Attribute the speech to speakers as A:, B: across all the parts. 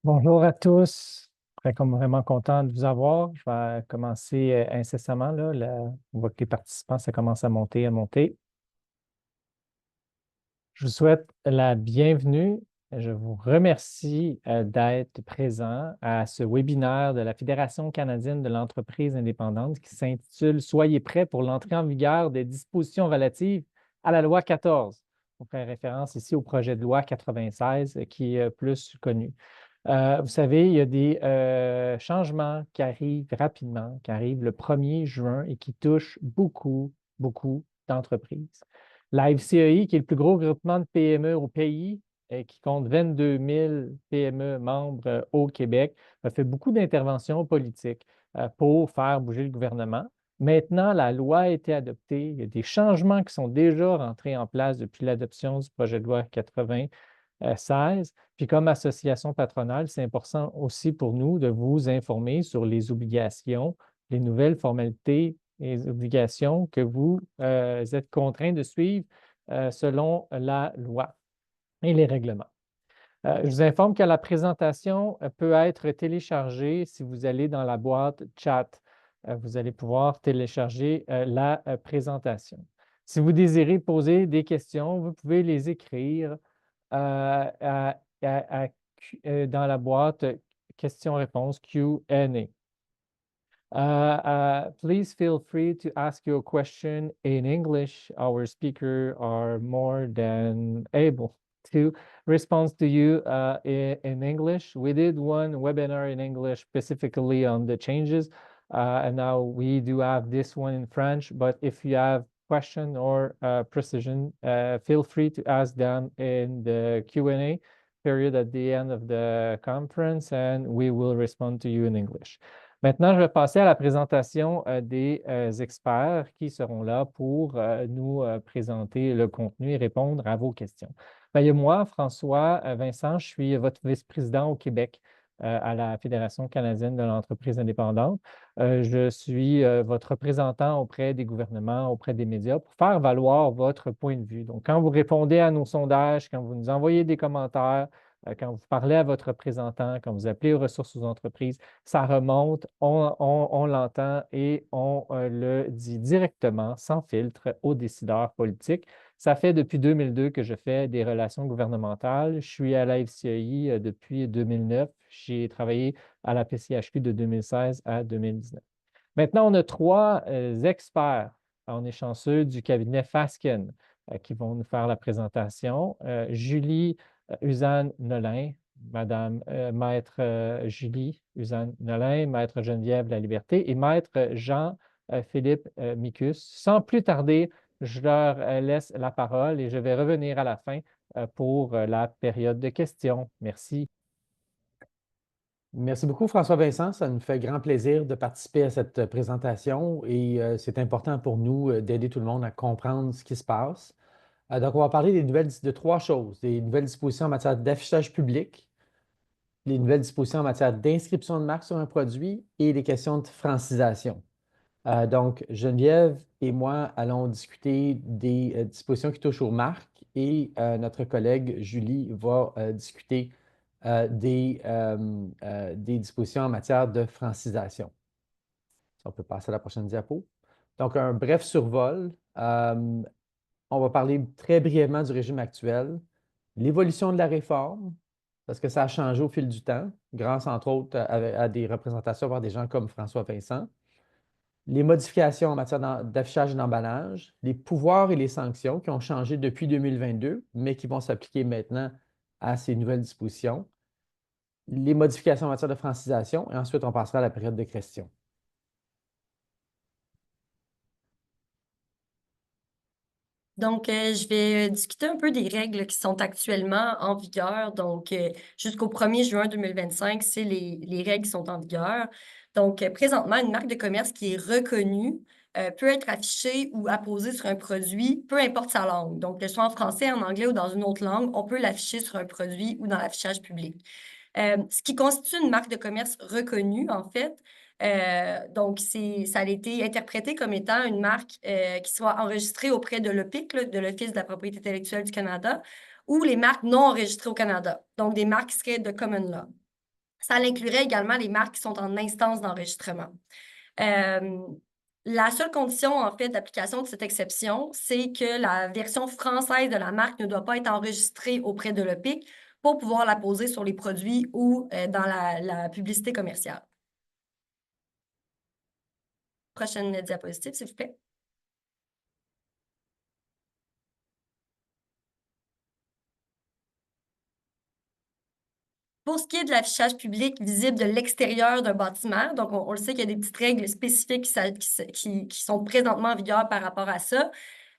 A: Bonjour à tous. Comme vraiment content de vous avoir. Je vais commencer incessamment. Là, on voit que les participants, ça commence à monter, à monter. Je vous souhaite la bienvenue. Je vous remercie d'être présent à ce webinaire de la Fédération canadienne de l'entreprise indépendante qui s'intitule Soyez prêts pour l'entrée en vigueur des dispositions relatives à la loi 14. On fait référence ici au projet de loi 96 qui est plus connu. Vous savez, il y a des changements qui arrivent rapidement, qui arrivent le 1er juin et qui touchent beaucoup, beaucoup d'entreprises. La FCEI, qui est le plus gros groupement de PME au pays, qui compte 22 000 PME membres au Québec, a fait beaucoup d'interventions politiques pour faire bouger le gouvernement. Maintenant, la loi a été adoptée. Il y a des changements qui sont déjà rentrés en place depuis l'adoption du projet de loi 96. Puis comme association patronale, c'est important aussi pour nous de vous informer sur les obligations, les nouvelles formalités et les obligations que vous êtes contraints de suivre selon la loi et les règlements. Je vous informe que la présentation peut être téléchargée si vous allez dans la boîte chat. Vous allez pouvoir télécharger la présentation. Si vous désirez poser des questions, vous pouvez les écrire dans la boîte questions-réponses Q&A. Please feel free to ask your question in English. Our speakers are more than able to respond to you in English. We did one webinar in English specifically on the changes, and now we do have this one in French. But if you have question or precision, feel free to ask them in the Q&A period at the end of the conference, and we will respond to you in English. Maintenant, je vais passer à la présentation des experts qui seront là pour nous présenter le contenu et répondre à vos questions. Bien, il y a moi, François Vincent, je suis votre vice-président au Québec à la Fédération canadienne de l'entreprise indépendante. Je suis votre représentant auprès des gouvernements, auprès des médias pour faire valoir votre point de vue. Donc, quand vous répondez à nos sondages, quand vous nous envoyez des commentaires, quand vous parlez à votre représentant, quand vous appelez aux ressources aux entreprises, ça remonte, on l'entend et on le dit directement, sans filtre, aux décideurs politiques. Ça fait depuis 2002 que je fais des relations gouvernementales. Je suis à la FCEI depuis 2009. J'ai travaillé à la PCHQ de 2016 à 2019. Maintenant, on a trois experts. On est chanceux du cabinet Fasken qui vont nous faire la présentation. Julie Usanne-Nolin, Madame Maître Julie Usanne-Nolin, Maître Geneviève La Liberté et Maître Jean-Philippe Micus. Sans plus tarder, je leur laisse la parole et je vais revenir à la fin pour la période de questions. Merci.
B: Merci beaucoup, François-Vincent. Ça nous fait grand plaisir de participer à cette présentation et c'est important pour nous d'aider tout le monde à comprendre ce qui se passe. Donc, on va parler de trois choses: des nouvelles dispositions en matière d'affichage public, les nouvelles dispositions en matière d'inscription de marque sur un produit et les questions de francisation. Donc, Geneviève et moi allons discuter des dispositions qui touchent aux marques et notre collègue Julie va discuter des dispositions en matière de francisation. On peut passer à la prochaine diapo. Donc, un bref survol. On va parler très brièvement du régime actuel, l'évolution de la réforme, parce que ça a changé au fil du temps, grâce entre autres à des représentations par des gens comme François Vincent, les modifications en matière d'affichage et d'emballage, les pouvoirs et les sanctions qui ont changé depuis 2022, mais qui vont s'appliquer maintenant à ces nouvelles dispositions, les modifications en matière de francisation, et ensuite on passera à la période de questions.
C: Donc, je vais discuter un peu des règles qui sont actuellement en vigueur. Donc, jusqu'au 1er juin 2025, c'est les règles qui sont en vigueur. Donc, présentement, une marque de commerce qui est reconnue peut être affichée ou apposée sur un produit, peu importe sa langue. Donc, que ce soit en français, en anglais ou dans une autre langue, on peut l'afficher sur un produit ou dans l'affichage public. Ce qui constitue une marque de commerce reconnue, en fait, donc, ça a été interprété comme étant une marque qui soit enregistrée auprès de l'OPIC, de l'Office de la propriété intellectuelle du Canada, ou les marques non enregistrées au Canada, donc des marques qui seraient de common law. Ça inclurait également les marques qui sont en instance d'enregistrement. La seule condition, en fait, d'application de cette exception, c'est que la version française de la marque ne doit pas être enregistrée auprès de l'OPIC pour pouvoir la poser sur les produits ou dans la publicité commerciale. Prochaine diapositive, s'il vous plaît. Pour ce qui est de l'affichage public visible de l'extérieur d'un bâtiment, donc on le sait qu'il y a des petites règles spécifiques qui sont présentement en vigueur par rapport à ça.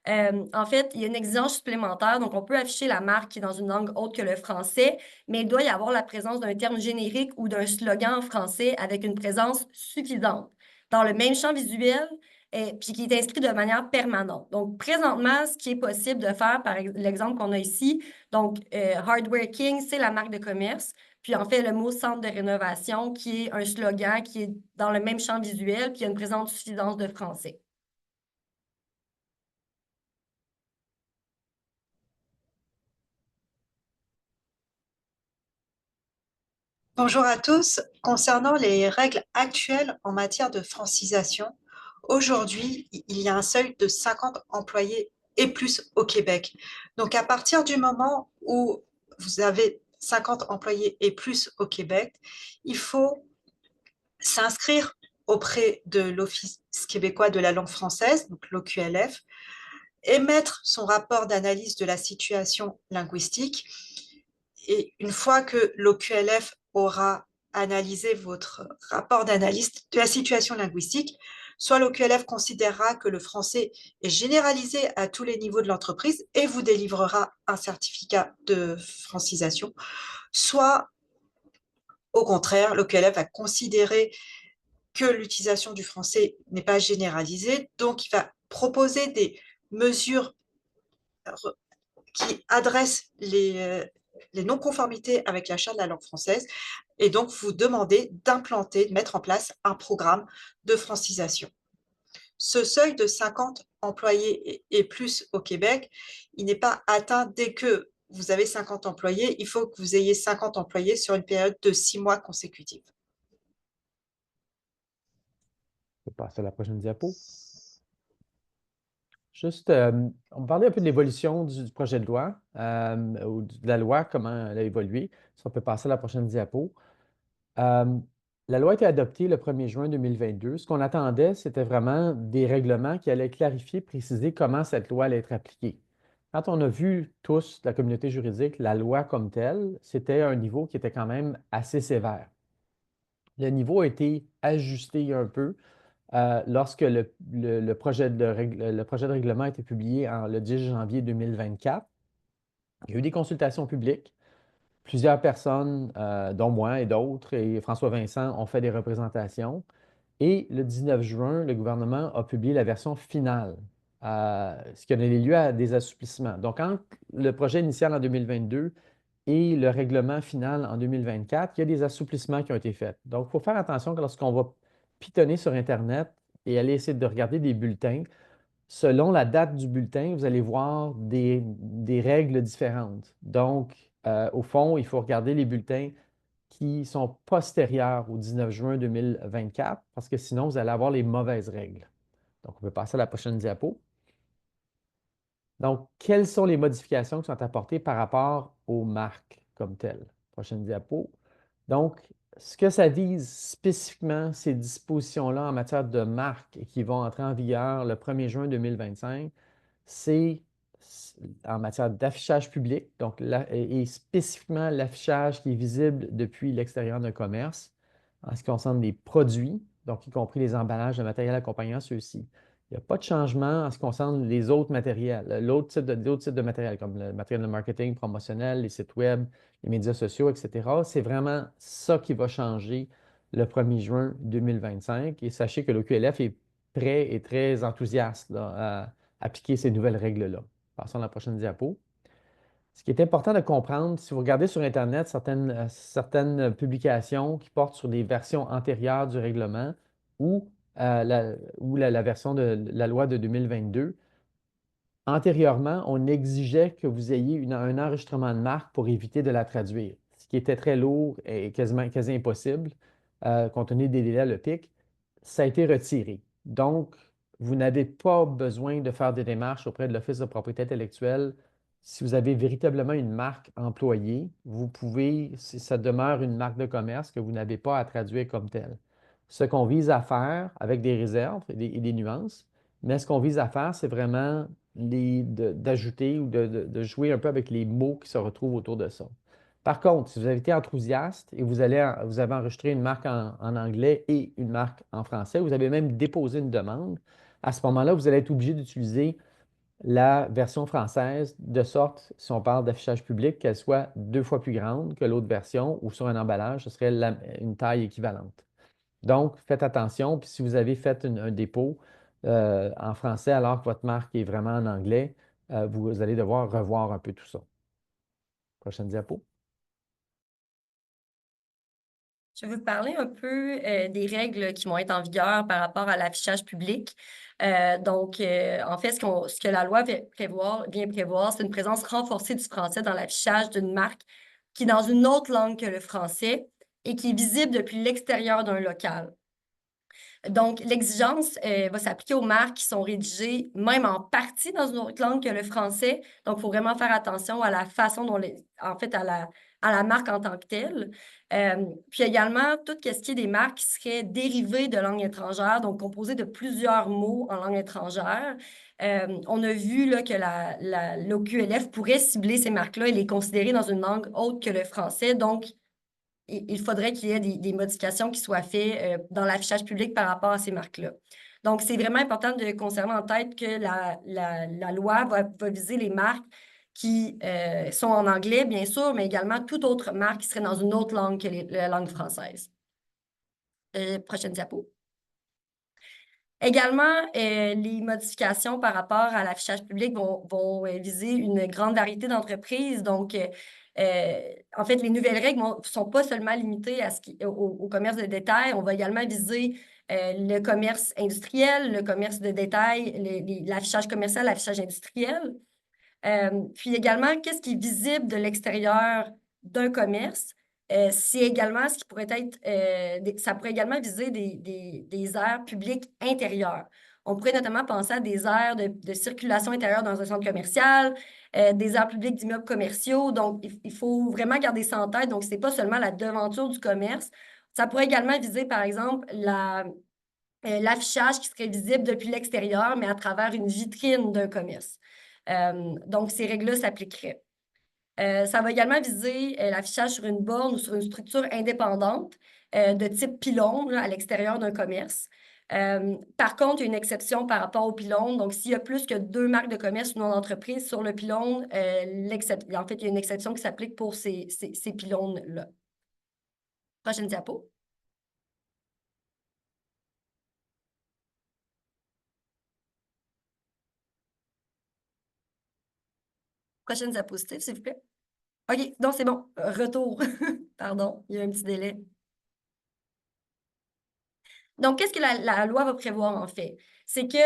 C: En fait, il y a une exigence supplémentaire, donc on peut afficher la marque qui est dans une langue autre que le français, mais il doit y avoir la présence d'un terme générique ou d'un slogan en français avec une présence suffisante dans le même champ visuel, puis qui est inscrit de manière permanente. Donc, présentement, ce qui est possible de faire, par l'exemple qu'on a ici, donc Hardware King, c'est la marque de commerce, puis en fait, le mot centre de rénovation, qui est un slogan qui est dans le même champ visuel, puis il y a une présence suffisante de français.
D: Bonjour à tous. Concernant les règles actuelles en matière de francisation, aujourd'hui, il y a un seuil de 50 employés et plus au Québec. Donc, à partir du moment où vous avez 50 employés et plus au Québec, il faut s'inscrire auprès de l'Office québécois de la langue française, donc l'OQLF, émettre son rapport d'analyse de la situation linguistique. Et une fois que l'OQLF aura analysé votre rapport d'analyse de la situation linguistique, soit l'OQLF considérera que le français est généralisé à tous les niveaux de l'entreprise et vous délivrera un certificat de francisation, soit au contraire, l'OQLF va considérer que l'utilisation du français n'est pas généralisée, donc il va proposer des mesures qui adressent les non-conformités avec la charte de la langue française et donc vous demander d'implanter, de mettre en place un programme de francisation. Ce seuil de 50 employés et plus au Québec, il n'est pas atteint dès que vous avez 50 employés, il faut que vous ayez 50 employés sur une période de 6 mois consécutive.
B: Je vais passer à la prochaine diapo. Juste, on va parler un peu de l'évolution du projet de loi, ou de la loi, comment elle a évolué. Si on peut passer à la prochaine diapo. La loi a été adoptée le 1er juin 2022. Ce qu'on attendait, c'était vraiment des règlements qui allaient clarifier, préciser comment cette loi allait être appliquée. Quand on a vu tous, la communauté juridique, la loi comme telle, c'était un niveau qui était quand même assez sévère. Le niveau a été ajusté un peu lorsque le projet de règlement a été publié le 10 janvier 2024. Il y a eu des consultations publiques. Plusieurs personnes, dont moi et d'autres, et François Vincent, ont fait des représentations. Et le 19 juin, le gouvernement a publié la version finale, ce qui a donné lieu à des assouplissements. Donc, entre le projet initial en 2022 et le règlement final en 2024, il y a des assouplissements qui ont été faits. Donc, il faut faire attention que lorsqu'on va pitonner sur Internet et aller essayer de regarder des bulletins, selon la date du bulletin, vous allez voir des règles différentes. Donc, au fond, il faut regarder les bulletins qui sont postérieurs au 19 juin 2024, parce que sinon, vous allez avoir les mauvaises règles. Donc, on peut passer à la prochaine diapo. Donc, quelles sont les modifications qui sont apportées par rapport aux marques comme telles? Prochaine diapo. Donc, ce que ça vise spécifiquement, ces dispositions-là en matière de marques et qui vont entrer en vigueur le 1er juin 2025, c'est en matière d'affichage public, donc et spécifiquement l'affichage qui est visible depuis l'extérieur d'un commerce, en ce qui concerne les produits, donc y compris les emballages de matériel accompagnant ceux-ci. Il n'y a pas de changement en ce qui concerne les autres matériels, d'autres types de matériel, comme le matériel de marketing promotionnel, les sites web, les médias sociaux, etc. C'est vraiment ça qui va changer le 1er juin 2025. Et sachez que l'OQLF est prêt et très enthousiaste là, à appliquer ces nouvelles règles-là. Passons à la prochaine diapo. Ce qui est important de comprendre, si vous regardez sur Internet certaines publications qui portent sur des versions antérieures du règlement ou la version de la loi de 2022, antérieurement, on exigeait que vous ayez un enregistrement de marque pour éviter de la traduire, ce qui était très lourd et quasi impossible, compte tenu des délais à le pic, ça a été retiré. Donc, vous n'avez pas besoin de faire des démarches auprès de l'Office de propriété intellectuelle. Si vous avez véritablement une marque employée, vous pouvez, ça demeure une marque de commerce que vous n'avez pas à traduire comme telle. Ce qu'on vise à faire, avec des réserves et des nuances, mais ce qu'on vise à faire, c'est vraiment d'ajouter ou de jouer un peu avec les mots qui se retrouvent autour de ça. Par contre, si vous avez été enthousiaste et vous avez enregistré une marque en anglais et une marque en français, vous avez même déposé une demande, à ce moment-là, vous allez être obligé d'utiliser la version française, de sorte, si on parle d'affichage public, qu'elle soit 2 fois plus grande que l'autre version ou sur un emballage, ce serait une taille équivalente. Donc, faites attention, puis si vous avez fait un dépôt en français alors que votre marque est vraiment en anglais, vous allez devoir revoir un peu tout ça. Prochaine diapo.
C: Je vais vous parler un peu des règles qui vont être en vigueur par rapport à l'affichage public. En fait, ce que la loi vient prévoir, c'est une présence renforcée du français dans l'affichage d'une marque qui est dans une autre langue que le français et qui est visible depuis l'extérieur d'un local. Donc, l'exigence va s'appliquer aux marques qui sont rédigées même en partie dans une autre langue que le français. Donc, il faut vraiment faire attention à la façon dont à la marque en tant que telle. Puis également, tout ce qui est des marques qui seraient dérivées de langue étrangère, donc composées de plusieurs mots en langue étrangère. On a vu là, que l'OQLF pourrait cibler ces marques-là et les considérer dans une langue autre que le français. Donc, il faudrait qu'il y ait des modifications qui soient faites dans l'affichage public par rapport à ces marques-là. Donc, c'est vraiment important de conserver en tête que la loi va viser les marques qui sont en anglais, bien sûr, mais également toute autre marque qui serait dans une autre langue que la langue française. Prochaine diapo. Également, les modifications par rapport à l'affichage public vont viser une grande variété d'entreprises. Donc, en fait, les nouvelles règles ne sont pas seulement limitées au commerce de détail. On va également viser le commerce industriel, le commerce de détail, l'affichage commercial, l'affichage industriel. Puis également, qu'est-ce qui est visible de l'extérieur d'un commerce? C'est également ce qui pourrait être, ça pourrait également viser des aires publiques intérieures. On pourrait notamment penser à des aires de circulation intérieure dans un centre commercial, des aires publiques d'immeubles commerciaux. Donc, il faut vraiment garder ça en tête. Donc, ce n'est pas seulement la devanture du commerce. Ça pourrait également viser, par exemple, l'affichage qui serait visible depuis l'extérieur, mais à travers une vitrine d'un commerce. Donc, ces règles-là s'appliqueraient. Ça va également viser l'affichage sur une borne ou sur une structure indépendante de type pylône à l'extérieur d'un commerce. Par contre, il y a une exception par rapport au pylône. Donc, s'il y a plus que 2 marques de commerce ou non d'entreprise sur le pylône, en fait, il y a une exception qui s'applique pour ces pylônes-là. Prochaine diapo. Prochaine diapositive, s'il vous plaît. OK, non, c'est bon. Retour. Pardon, il y a un petit délai. Donc, qu'est-ce que la loi va prévoir, en fait? C'est que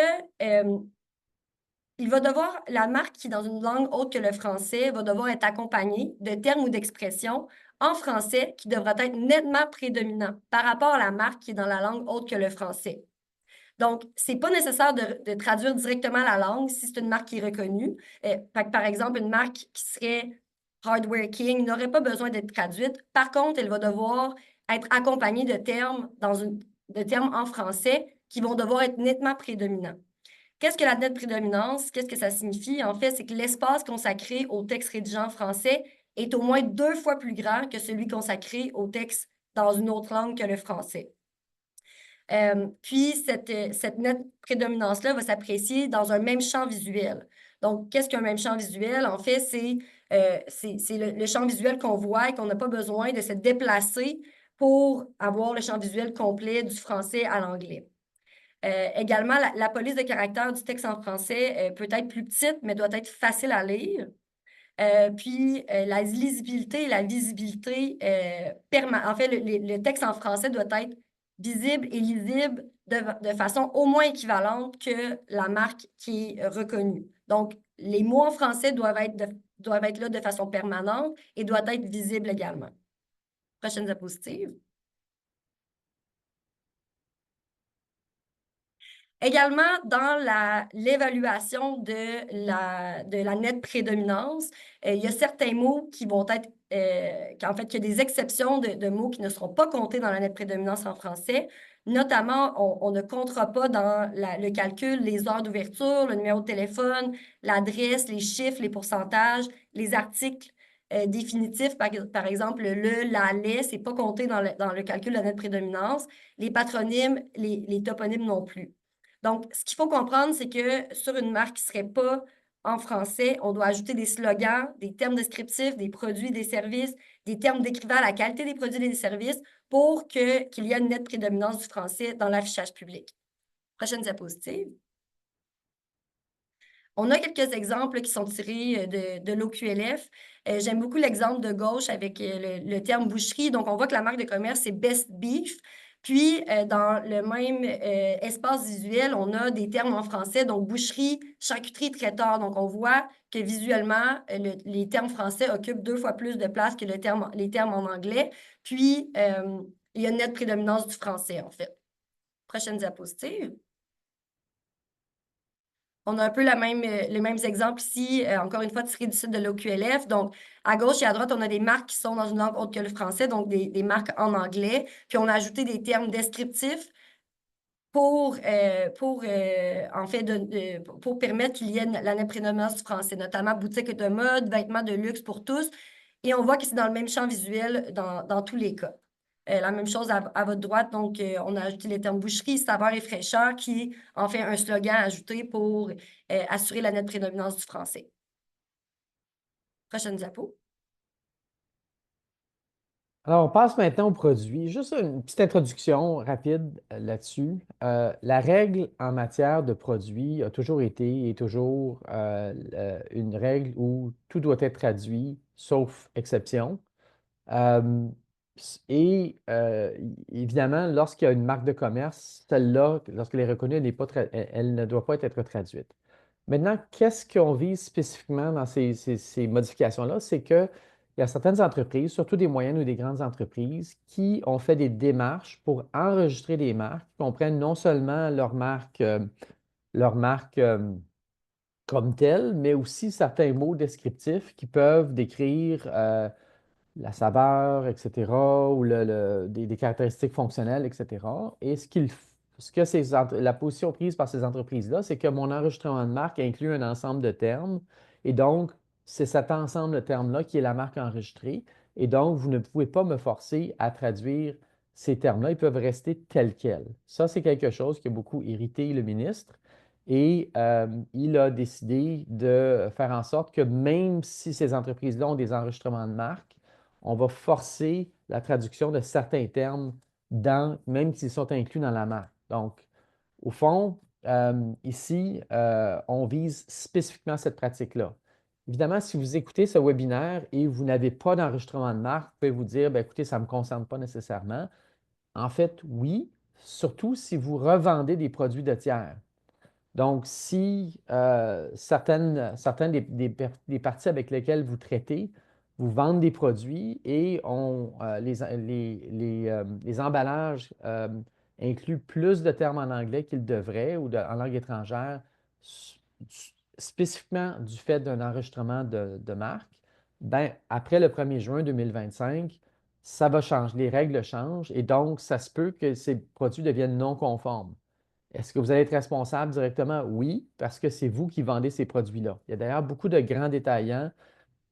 C: la marque qui est dans une langue autre que le français va devoir être accompagnée de termes ou d'expressions en français qui devra être nettement prédominant par rapport à la marque qui est dans la langue autre que le français. Donc, ce n'est pas nécessaire de traduire directement la langue si c'est une marque qui est reconnue. Par exemple, une marque qui serait Hardware King n'aurait pas besoin d'être traduite. Par contre, elle va devoir être accompagnée de termes en français qui vont devoir être nettement prédominants. Qu'est-ce que la nette prédominance? Qu'est-ce que ça signifie? En fait, c'est que l'espace consacré au texte rédigé en français est au moins 2 fois plus grand que celui consacré au texte dans une autre langue que le français. Puis, cette nette prédominance-là va s'apprécier dans un même champ visuel. Donc, qu'est-ce qu'un même champ visuel? En fait, c'est le champ visuel qu'on voit et qu'on n'a pas besoin de se déplacer pour avoir le champ visuel complet du français à l'anglais. Également, la police de caractère du texte en français peut être plus petite, mais doit être facile à lire. Puis, la lisibilité et la visibilité, en fait, le texte en français doit être visible et lisible de façon au moins équivalente que la marque qui est reconnue. Donc, les mots en français doivent être là de façon permanente et doivent être visibles également. Prochaine diapositive. Également, dans l'évaluation de la nette prédominance, il y a certains mots qui vont être, qu'en fait, il y a des exceptions de mots qui ne seront pas comptés dans la nette prédominance en français. Notamment, on ne comptera pas dans le calcul les heures d'ouverture, le numéro de téléphone, l'adresse, les chiffres, les pourcentages, les articles définitifs, par exemple, la, les, c'est pas compté dans le calcul de la nette prédominance. Les patronymes, les toponymes non plus. Donc, ce qu'il faut comprendre, c'est que sur une marque qui ne serait pas en français, on doit ajouter des slogans, des termes descriptifs, des produits, des services, des termes décrivant la qualité des produits et des services pour qu'il y ait une nette prédominance du français dans l'affichage public. Prochaine diapositive. On a quelques exemples qui sont tirés de l'OQLF. J'aime beaucoup l'exemple de gauche avec le terme boucherie. Donc, on voit que la marque de commerce, c'est Best Beef. Puis, dans le même espace visuel, on a des termes en français, donc boucherie, charcuterie, traiteur. Donc, on voit que visuellement, les termes français occupent 2 fois plus de place que les termes en anglais. Puis, il y a une nette prédominance du français, en fait. Prochaine diapositive. On a un peu les mêmes exemples ici, encore une fois, tirés du site de l'OQLF. Donc, à gauche et à droite, on a des marques qui sont dans une langue autre que le français, donc des marques en anglais. Puis, on a ajouté des termes descriptifs pour permettre qu'il y ait la nette prédominance du français, notamment boutique de mode, vêtements de luxe pour tous. Et on voit que c'est dans le même champ visuel dans tous les cas. La même chose à votre droite, donc on a ajouté les termes boucherie, saveur et fraîcheur qui en fait un slogan ajouté pour assurer la nette prédominance du français. Prochaine diapo.
B: Alors, on passe maintenant aux produits. Juste une petite introduction rapide là-dessus. La règle en matière de produits a toujours été et toujours une règle où tout doit être traduit, sauf exception. Évidemment, lorsqu'il y a une marque de commerce, celle-là, lorsqu'elle est reconnue, elle ne doit pas être traduite. Maintenant, qu'est-ce qu'on vise spécifiquement dans ces modifications-là? C'est qu'il y a certaines entreprises, surtout des moyennes ou des grandes entreprises, qui ont fait des démarches pour enregistrer des marques, qui comprennent non seulement leur marque comme telle, mais aussi certains mots descriptifs qui peuvent décrire la saveur, etc., ou des caractéristiques fonctionnelles, etc. Et la position prise par ces entreprises-là, c'est que mon enregistrement de marque inclut un ensemble de termes. Et donc, c'est cet ensemble de termes-là qui est la marque enregistrée. Et donc, vous ne pouvez pas me forcer à traduire ces termes-là. Ils peuvent rester tels quels. Ça, c'est quelque chose qui a beaucoup irrité le ministre. Et il a décidé de faire en sorte que même si ces entreprises-là ont des enregistrements de marque, on va forcer la traduction de certains termes même s'ils sont inclus dans la marque. Donc, au fond, ici, on vise spécifiquement cette pratique-là. Évidemment, si vous écoutez ce webinaire et vous n'avez pas d'enregistrement de marque, vous pouvez vous dire, ben, écoutez, ça ne me concerne pas nécessairement. En fait, oui, surtout si vous revendez des produits de tiers. Donc, si certaines des parties avec lesquelles vous traitez vous vendent des produits et les emballages incluent plus de termes en anglais qu'ils devraient ou en langue étrangère, spécifiquement du fait d'un enregistrement de marque, ben, après le 1er juin 2025, ça va changer, les règles changent et donc ça se peut que ces produits deviennent non conformes. Est-ce que vous allez être responsable directement? Oui, parce que c'est vous qui vendez ces produits-là. Il y a d'ailleurs beaucoup de grands détaillants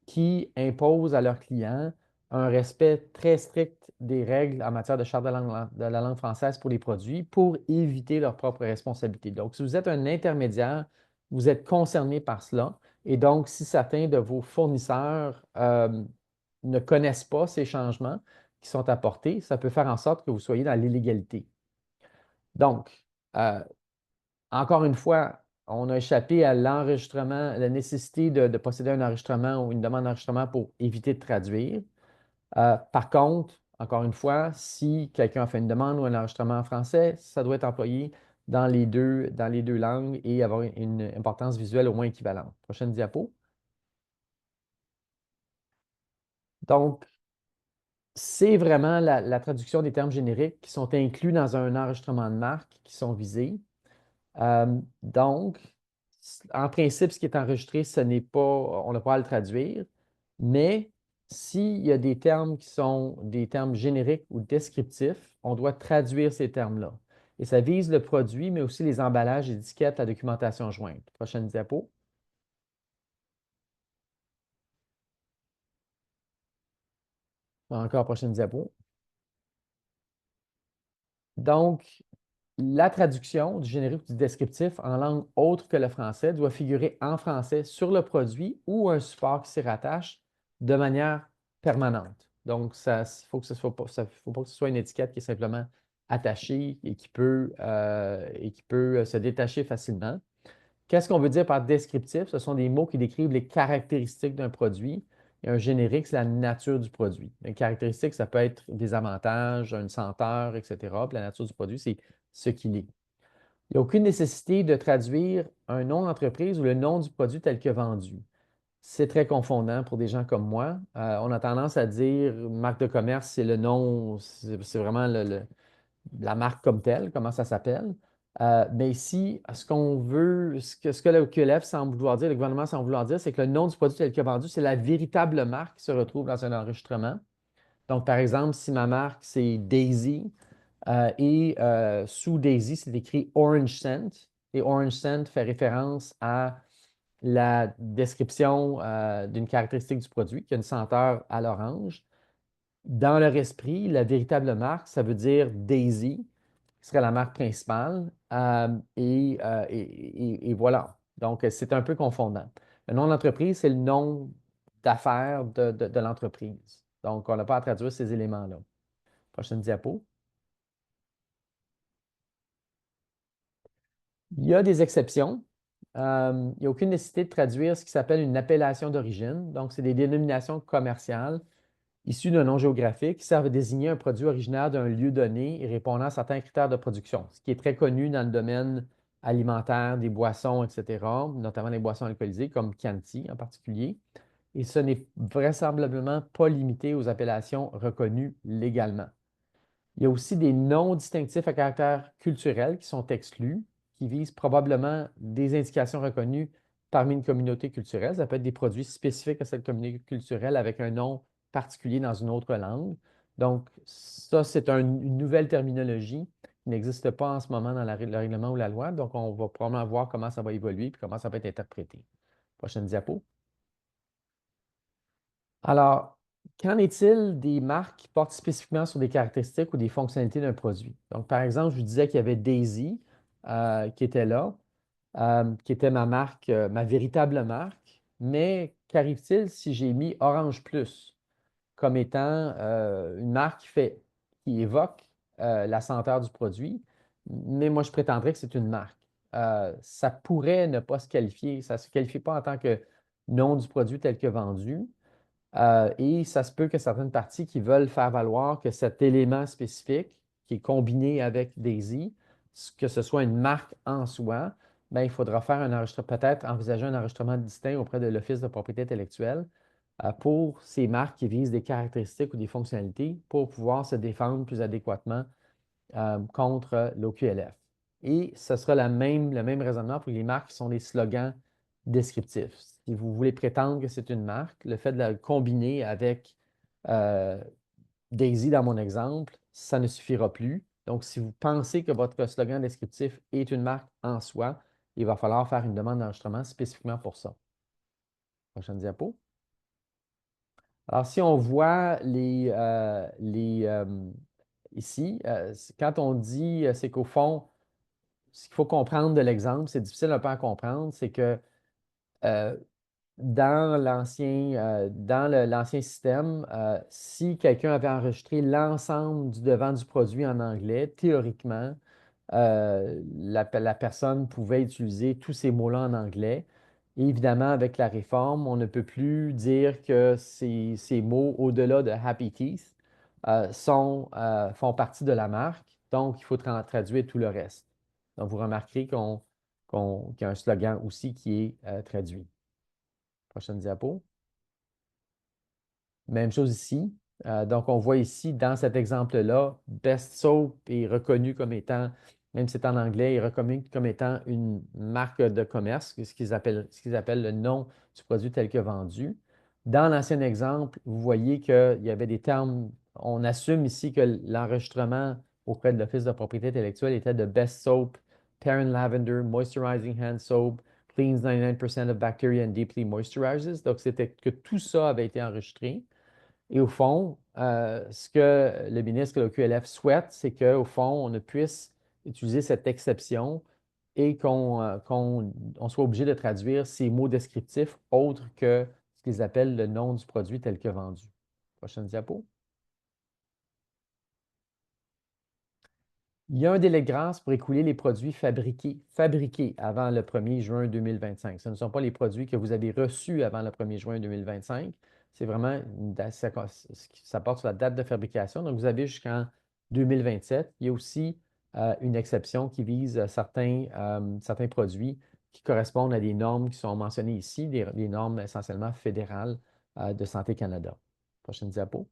B: qui imposent à leurs clients un respect très strict des règles en matière de charte de la langue française pour les produits pour éviter leur propre responsabilité. Donc, si vous êtes un intermédiaire, vous êtes concerné par cela. Et donc, si certains de vos fournisseurs ne connaissent pas ces changements qui sont apportés, ça peut faire en sorte que vous soyez dans l'illégalité. Donc, encore une fois, on a échappé à l'enregistrement, la nécessité de posséder un enregistrement ou une demande d'enregistrement pour éviter de traduire. Par contre, encore une fois, si quelqu'un a fait une demande ou un enregistrement en français, ça doit être employé dans les deux langues et avoir une importance visuelle au moins équivalente. Prochaine diapo. Donc, c'est vraiment la traduction des termes génériques qui sont inclus dans un enregistrement de marque qui sont visés. Donc, en principe, ce qui est enregistré, on n'a pas à le traduire, mais s'il y a des termes qui sont des termes génériques ou descriptifs, on doit traduire ces termes-là. Et ça vise le produit, mais aussi les emballages, les étiquettes, la documentation jointe. Prochaine diapo. Encore prochaine diapo. Donc, la traduction du générique ou du descriptif en langue autre que le français doit figurer en français sur le produit ou un support qui s'y rattache de manière permanente. Donc, il faut que faut pas que ce soit une étiquette qui est simplement attachée et qui peut se détacher facilement. Qu'est-ce qu'on veut dire par descriptif? Ce sont des mots qui décrivent les caractéristiques d'un produit. Et un générique, c'est la nature du produit. Une caractéristique, ça peut être des avantages, une senteur, etc. Puis la nature du produit, c'est ce qu'il est. Il n'y a aucune nécessité de traduire un nom d'entreprise ou le nom du produit tel que vendu. C'est très confondant pour des gens comme moi. On a tendance à dire marque de commerce, c'est le nom, c'est vraiment la marque comme telle, comment ça s'appelle. Mais ici, ce qu'on veut, ce que le QLF semble vouloir dire, le gouvernement semble vouloir dire, c'est que le nom du produit tel que vendu, c'est la véritable marque qui se retrouve dans un enregistrement. Donc, par exemple, si ma marque, c'est Daisy, et sous Daisy, c'est écrit Orange Scent. Et Orange Scent fait référence à la description d'une caractéristique du produit, qui a une senteur à l'orange. Dans leur esprit, la véritable marque, ça veut dire Daisy, qui serait la marque principale. Et voilà. Donc, c'est un peu confondant. Le nom d'entreprise, c'est le nom d'affaires de l'entreprise. Donc, on n'a pas à traduire ces éléments-là. Prochaine diapo. Il y a des exceptions. Il n'y a aucune nécessité de traduire ce qui s'appelle une appellation d'origine. Donc, c'est des dénominations commerciales issues d'un nom géographique qui servent à désigner un produit originaire d'un lieu donné et répondant à certains critères de production, ce qui est très connu dans le domaine alimentaire, des boissons, etc., notamment les boissons alcoolisées, comme Chianti en particulier. Et ce n'est vraisemblablement pas limité aux appellations reconnues légalement. Il y a aussi des noms distinctifs à caractère culturel qui sont exclus, qui visent probablement des indications reconnues parmi une communauté culturelle. Ça peut être des produits spécifiques à cette communauté culturelle avec un nom particulier dans une autre langue. Donc, ça, c'est une nouvelle terminologie qui n'existe pas en ce moment dans le règlement ou la loi. Donc, on va probablement voir comment ça va évoluer et comment ça va être interprété. Prochaine diapo. Alors, qu'en est-il des marques qui portent spécifiquement sur des caractéristiques ou des fonctionnalités d'un produit? Donc, par exemple, je vous disais qu'il y avait Daisy qui était là, qui était ma marque, ma véritable marque. Mais qu'arrive-t-il si j'ai mis Orange Plus comme étant une marque qui évoque la senteur du produit, mais moi, je prétendrais que c'est une marque. Ça pourrait ne pas se qualifier, ça ne se qualifie pas en tant que nom du produit tel que vendu. Et ça se peut que certaines parties qui veulent faire valoir que cet élément spécifique, qui est combiné avec Daisy, que ce soit une marque en soi, bien, il faudra faire un enregistrement, peut-être envisager un enregistrement distinct auprès de l'Office de propriété intellectuelle pour ces marques qui visent des caractéristiques ou des fonctionnalités pour pouvoir se défendre plus adéquatement contre l'OQLF. Et ce sera le même raisonnement pour les marques qui sont des slogans descriptifs. Si vous voulez prétendre que c'est une marque, le fait de la combiner avec Daisy dans mon exemple, ça ne suffira plus. Donc, si vous pensez que votre slogan descriptif est une marque en soi, il va falloir faire une demande d'enregistrement spécifiquement pour ça. Prochaine diapo. Alors, si on voit ici, quand on dit, c'est qu'au fond, ce qu'il faut comprendre de l'exemple, c'est difficile un peu à comprendre, c'est que dans l'ancien système, si quelqu'un avait enregistré l'ensemble du devant du produit en anglais, théoriquement, la personne pouvait utiliser tous ces mots-là en anglais. Et évidemment, avec la réforme, on ne peut plus dire que ces mots, au-delà de Happy Teeth, font partie de la marque. Donc, il faut traduire tout le reste. Donc, vous remarquerez qu'il y a un slogan aussi qui est traduit. Prochaine diapo. Même chose ici. Donc, on voit ici, dans cet exemple-là, Best Soap est reconnu comme étant, même si c'est en anglais, est reconnu comme étant une marque de commerce, ce qu'ils appellent le nom du produit tel que vendu. Dans l'ancien exemple, vous voyez qu'il y avait des termes, on assume ici que l'enregistrement auprès de l'Office de propriété intellectuelle était de Best Soap, Parent Lavender, Moisturizing Hand Soap, Cleans 99% of bacteria and deeply moisturizes. Donc, c'était que tout ça avait été enregistré. Et au fond, ce que le ministre de l'OQLF souhaite, c'est qu'au fond, on ne puisse utiliser cette exception et qu'on soit obligé de traduire ces mots descriptifs autres que ce qu'ils appellent le nom du produit tel que vendu. Prochaine diapo. Il y a un délai de grâce pour écouler les produits fabriqués avant le 1er juin 2025. Ce ne sont pas les produits que vous avez reçus avant le 1er juin 2025. C'est vraiment, ça porte sur la date de fabrication. Donc, vous avez jusqu'en 2027. Il y a aussi une exception qui vise certains produits qui correspondent à des normes qui sont mentionnées ici, des normes essentiellement fédérales de Santé Canada. Prochaine diapo.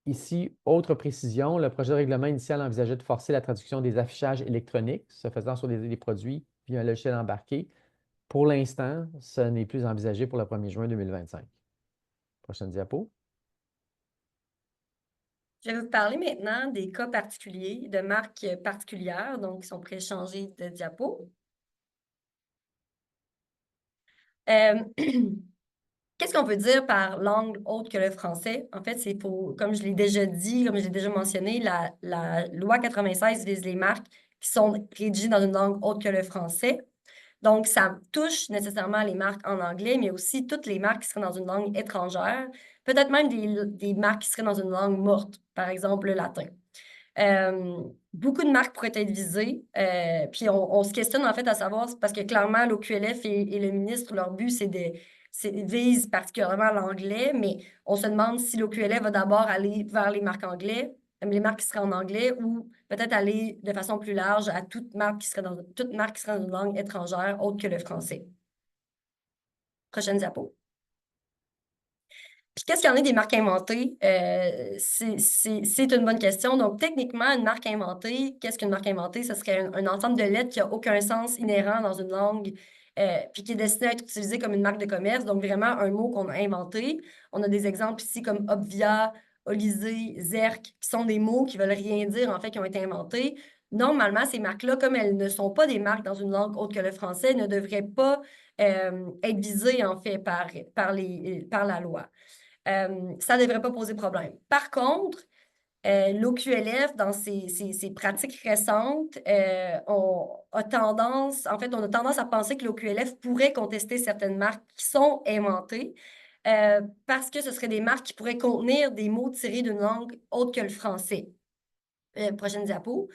B: Ici, autre précision, le projet de règlement initial envisageait de forcer la traduction des affichages électroniques se faisant sur des produits via un logiciel embarqué. Pour l'instant, ce n'est plus envisagé pour le 1er juin 2025. Prochaine diapo.
C: Je vais vous parler maintenant des cas particuliers, de marques particulières, donc qui sont pré-changées de diapo. Qu'est-ce qu'on peut dire par langue autre que le français? En fait, c'est pour, comme je l'ai déjà dit, comme je l'ai déjà mentionné, la loi 96 vise les marques qui sont rédigées dans une langue autre que le français. Donc, ça touche nécessairement les marques en anglais, mais aussi toutes les marques qui seraient dans une langue étrangère, peut-être même des marques qui seraient dans une langue morte, par exemple le latin. Beaucoup de marques pourraient être visées, puis on se questionne en fait à savoir, parce que clairement l'OQLF et le ministre, leur but, vise particulièrement l'anglais, mais on se demande si l'OQLF va d'abord aller vers les marques anglais, les marques qui seraient en anglais, ou peut-être aller de façon plus large à toute marque qui serait dans une langue étrangère autre que le français. Prochaine diapo. Puis qu'est-ce qu'il y en a des marques inventées? C'est une bonne question. Donc, techniquement, une marque inventée, qu'est-ce qu'une marque inventée? Ce serait un ensemble de lettres qui n'a aucun sens inhérent dans une langue, puis qui est destiné à être utilisé comme une marque de commerce. Donc, vraiment, un mot qu'on a inventé. On a des exemples ici comme Obvia, Olysée, Zerk, qui sont des mots qui ne veulent rien dire, en fait, qui ont été inventés. Normalement, ces marques-là, comme elles ne sont pas des marques dans une langue autre que le français, ne devraient pas être visées, en fait, par la loi. Ça ne devrait pas poser problème. Par contre, l'OQLF, dans ses pratiques récentes, on a tendance à penser que l'OQLF pourrait contester certaines marques qui sont inventées parce que ce seraient des marques qui pourraient contenir des mots tirés d'une langue autre que le français. Prochaine diapo.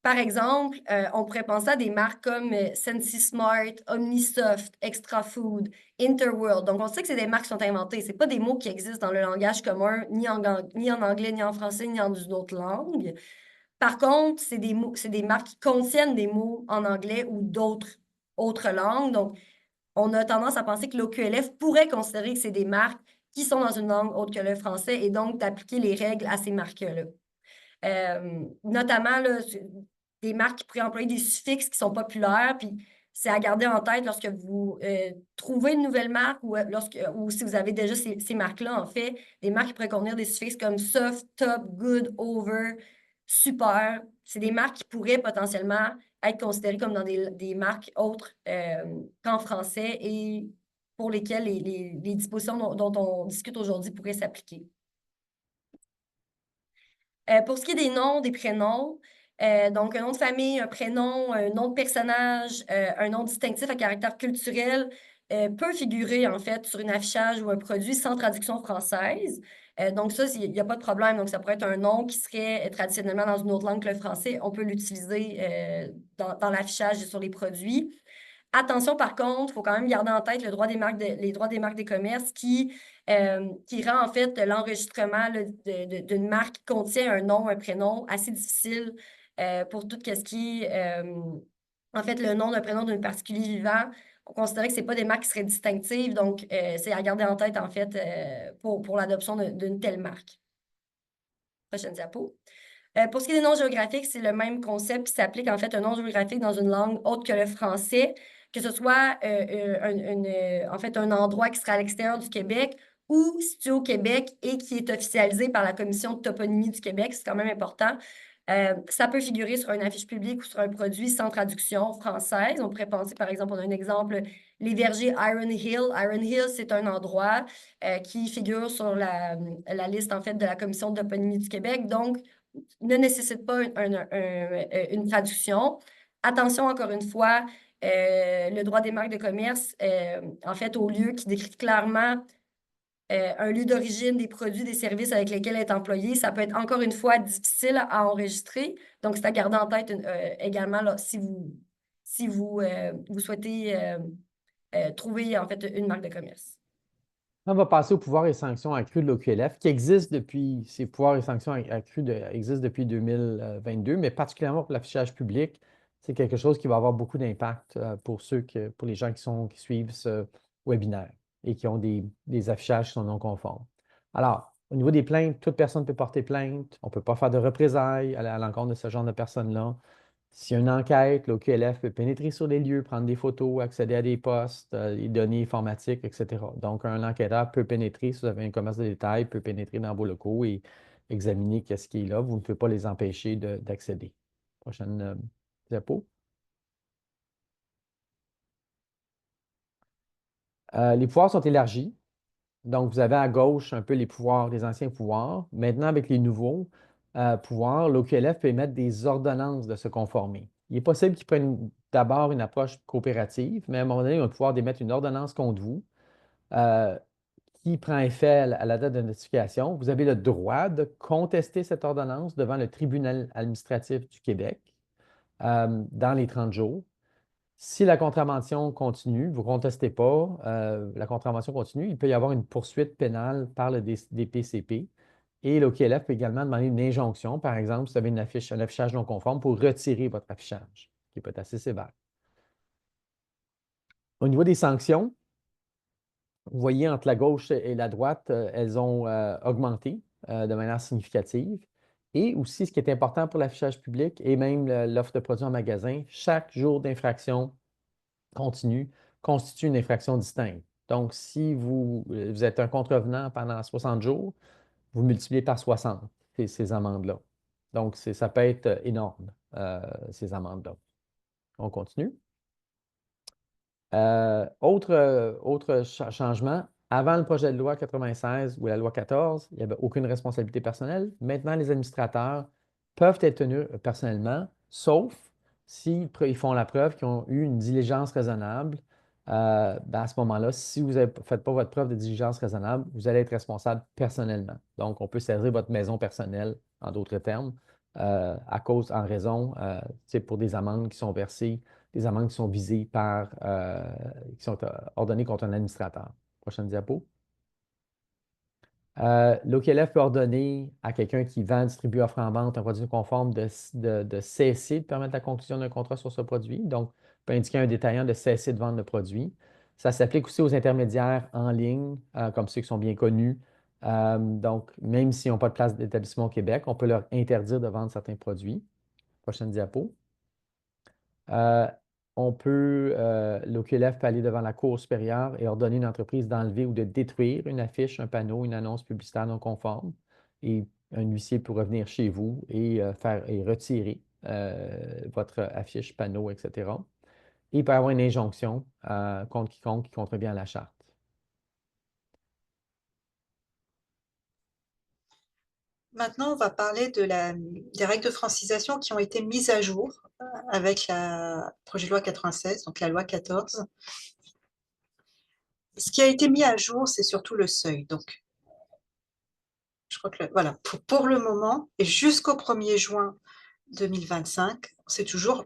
C: Par exemple, on pourrait penser à des marques comme SensiSmart, Omnisoft, Extra Food, Interworld. Donc, on sait que c'est des marques qui sont inventées. Ce pas des mots qui existent dans le langage commun, ni en anglais, ni en français, ni en une autre langue. Par contre, c'est des marques qui contiennent des mots en anglais ou autres langues. Donc, on a tendance à penser que l'OQLF pourrait considérer que c'est des marques qui sont dans une langue autre que le français et donc d'appliquer les règles à ces marques-là. Notamment, là, des marques qui pourraient employer des suffixes qui sont populaires, puis c'est à garder en tête lorsque vous trouvez une nouvelle marque ou si vous avez déjà ces marques-là, en fait, des marques qui pourraient contenir des suffixes comme soft, top, good, over, super. C'est des marques qui pourraient potentiellement être considérées comme dans des marques autres qu'en français et pour lesquelles les dispositions dont on discute aujourd'hui pourraient s'appliquer. Pour ce qui est des noms, des prénoms, donc un nom de famille, un prénom, un nom de personnage, un nom distinctif à caractère culturel peut figurer en fait sur un affichage ou un produit sans traduction française. Donc ça, il n'y a pas de problème. Donc ça pourrait être un nom qui serait traditionnellement dans une autre langue que le français. On peut l'utiliser dans l'affichage et sur les produits. Attention, par contre, il faut quand même garder en tête les droits des marques des commerces qui rend en fait l'enregistrement d'une marque qui contient un nom, un prénom assez difficile pour tout ce qui est en fait le nom d'un prénom d'un particulier vivant on considérait que ce pas des marques qui seraient distinctives. Donc, c'est à garder en tête, en fait, pour l'adoption d'une telle marque. Prochaine diapo. Pour ce qui est des noms géographiques, c'est le même concept qui s'applique en fait un nom géographique dans une langue autre que le français, que ce soit en fait un endroit qui sera à l'extérieur du Québec ou situé au Québec et qui est officialisé par la Commission de toponymie du Québec, c'est quand même important. Ça peut figurer sur une affiche publique ou sur un produit sans traduction française. On pourrait penser, par exemple, on a un exemple, les vergers Iron Hill. Iron Hill, c'est un endroit qui figure sur la liste, en fait, de la Commission de toponymie du Québec. Donc, ne nécessite pas une traduction. Attention, encore une fois, le droit des marques de commerce, en fait, au lieu qui décrit clairement un lieu d'origine des produits, des services avec lesquels est employé, ça peut être encore une fois difficile à enregistrer. Donc, c'est à garder en tête également là, si vous souhaitez trouver en fait une marque de commerce.
B: On va passer aux pouvoirs et sanctions accrus de l'OQLF, qui existent depuis, ces pouvoirs et sanctions accrus existent depuis 2022, mais particulièrement pour l'affichage public, c'est quelque chose qui va avoir beaucoup d'impact pour les gens qui suivent ce webinaire et qui ont des affichages qui sont non conformes. Alors, au niveau des plaintes, toute personne peut porter plainte. On ne peut pas faire de représailles à l'encontre de ce genre de personnes-là. S'il y a une enquête, l'OQLF peut pénétrer sur les lieux, prendre des photos, accéder à des postes, les données informatiques, etc. Donc, un enquêteur peut pénétrer, si vous avez un commerce de détail, peut pénétrer dans vos locaux et examiner qu'est-ce qui est là. Vous ne pouvez pas les empêcher d'accéder. Prochaine diapo. Les pouvoirs sont élargis. Donc, vous avez à gauche un peu les pouvoirs, les anciens pouvoirs. Maintenant, avec les nouveaux pouvoirs, l'OQLF peut émettre des ordonnances de se conformer. Il est possible qu'ils prennent d'abord une approche coopérative, mais à un moment donné, ils vont pouvoir émettre une ordonnance contre vous qui prend effet à la date de notification. Vous avez le droit de contester cette ordonnance devant le tribunal administratif du Québec dans les 30 jours. Si la contravention continue, vous ne contestez pas, la contravention continue, il peut y avoir une poursuite pénale par le DPCP. Et l'OQLF peut également demander une injonction, par exemple, si vous avez un affichage non conforme, pour retirer votre affichage, qui peut être assez sévère. Au niveau des sanctions, vous voyez entre la gauche et la droite, elles ont augmenté de manière significative. Et aussi, ce qui est important pour l'affichage public et même l'offre de produits en magasin, chaque jour d'infraction continue constitue une infraction distincte. Donc, si vous êtes un contrevenant pendant 60 jours, vous multipliez par 60 ces amendes-là. Donc, ça peut être énorme, ces amendes-là. On continue. Autre changement, avant le projet de loi 96 ou la loi 14, il n'y avait aucune responsabilité personnelle. Maintenant, les administrateurs peuvent être tenus personnellement, sauf s'ils font la preuve qu'ils ont eu une diligence raisonnable. À ce moment-là, si vous ne faites pas votre preuve de diligence raisonnable, vous allez être responsable personnellement. Donc, on peut saisir votre maison personnelle, en d'autres termes, en raison, pour des amendes qui sont versées, des amendes qui sont visées qui sont ordonnées contre un administrateur. Prochaine diapo. L'OQLF peut ordonner à quelqu'un qui vend, distribue, offre en vente un produit conforme de cesser de permettre la conclusion d'un contrat sur ce produit. Donc, peut indiquer à un détaillant de cesser de vendre le produit. Ça s'applique aussi aux intermédiaires en ligne, comme ceux qui sont bien connus. Donc, même s'ils n'ont pas de place d'établissement au Québec, on peut leur interdire de vendre certains produits. Prochaine diapo. L'OQLF peut aller devant la Cour supérieure et ordonner à une entreprise d'enlever ou de détruire une affiche, un panneau, une annonce publicitaire non conforme. Et un huissier peut revenir chez vous et retirer votre affiche, panneau, etc. Et il peut y avoir une injonction contre quiconque qui contrevient à la charte.
D: Maintenant, on va parler des règles de francisation qui ont été mises à jour avec le projet de loi 96, donc la loi 14. Ce qui a été mis à jour, c'est surtout le seuil. Donc, je crois que voilà, pour le moment, et jusqu'au 1er juin 2025, c'est toujours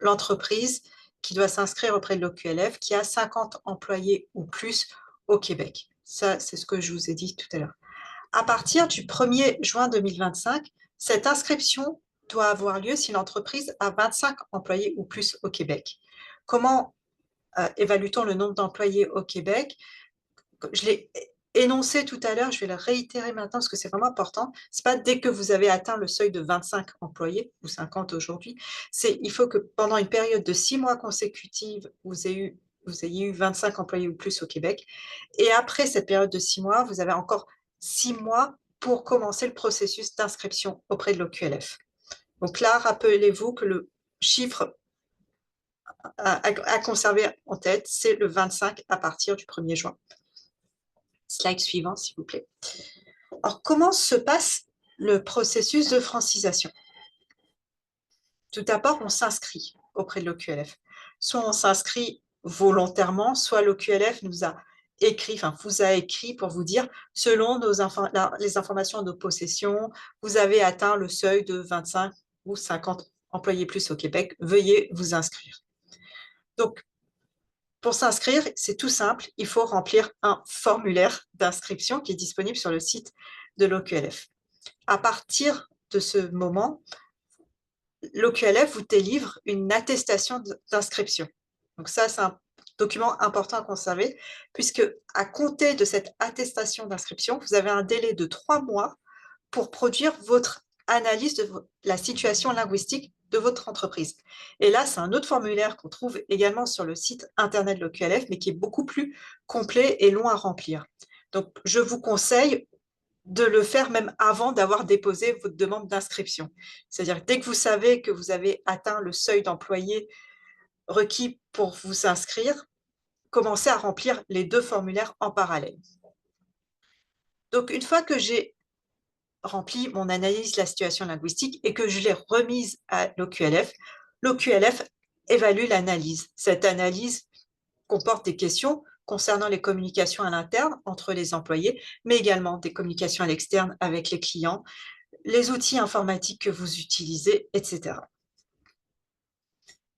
D: l'entreprise qui doit s'inscrire auprès de l'OQLF qui a 50 employés ou plus au Québec. Ça, c'est ce que je vous ai dit tout à l'heure. À partir du 1er juin 2025, cette inscription doit avoir lieu si l'entreprise a 25 employés ou plus au Québec. Comment évalue-t-on le nombre d'employés au Québec? Je l'ai énoncé tout à l'heure, je vais le réitérer maintenant parce que c'est vraiment important. Ce n'est pas dès que vous avez atteint le seuil de 25 employés, ou 50 aujourd'hui, il faut que pendant une période de 6 mois consécutive, vous ayez eu 25 employés ou plus au Québec. Et après cette période de 6 mois, vous avez encore 6 mois pour commencer le processus d'inscription auprès de l'OQLF. Donc là, rappelez-vous que le chiffre à conserver en tête, c'est le 25 à partir du 1er juin. Slide suivant, s'il vous plaît. Alors, comment se passe le processus de francisation? Tout d'abord, on s'inscrit auprès de l'OQLF. Soit on s'inscrit volontairement, soit l'OQLF vous a écrit pour vous dire, selon les informations de nos possessions, vous avez atteint le seuil de 25 ou 50 employés plus au Québec, veuillez vous inscrire. Donc, pour s'inscrire, c'est tout simple, il faut remplir un formulaire d'inscription qui est disponible sur le site de l'OQLF. À partir de ce moment, l'OQLF vous délivre une attestation d'inscription. Donc ça, c'est un document important à conserver, puisque à compter de cette attestation d'inscription, vous avez un délai de 3 mois pour produire votre analyse de la situation linguistique de votre entreprise. Et là, c'est un autre formulaire qu'on trouve également sur le site internet de l'OQLF, mais qui est beaucoup plus complet et long à remplir. Donc, je vous conseille de le faire même avant d'avoir déposé votre demande d'inscription. C'est-à-dire dès que vous savez que vous avez atteint le seuil d'employés requis pour vous inscrire, commencez à remplir les 2 formulaires en parallèle. Donc, une fois que j'ai rempli mon analyse de la situation linguistique et que je l'ai remise à l'OQLF, l'OQLF évalue l'analyse. Cette analyse comporte des questions concernant les communications à l'interne entre les employés, mais également des communications à l'externe avec les clients, les outils informatiques que vous utilisez, etc.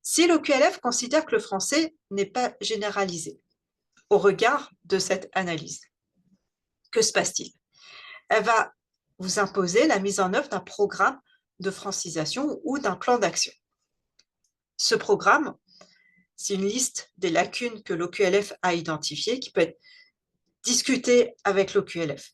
D: Si l'OQLF considère que le français n'est pas généralisé au regard de cette analyse, que se passe-t-il? Elle va vous imposer la mise en œuvre d'un programme de francisation ou d'un plan d'action. Ce programme, c'est une liste des lacunes que l'OQLF a identifiées qui peut être discutée avec l'OQLF.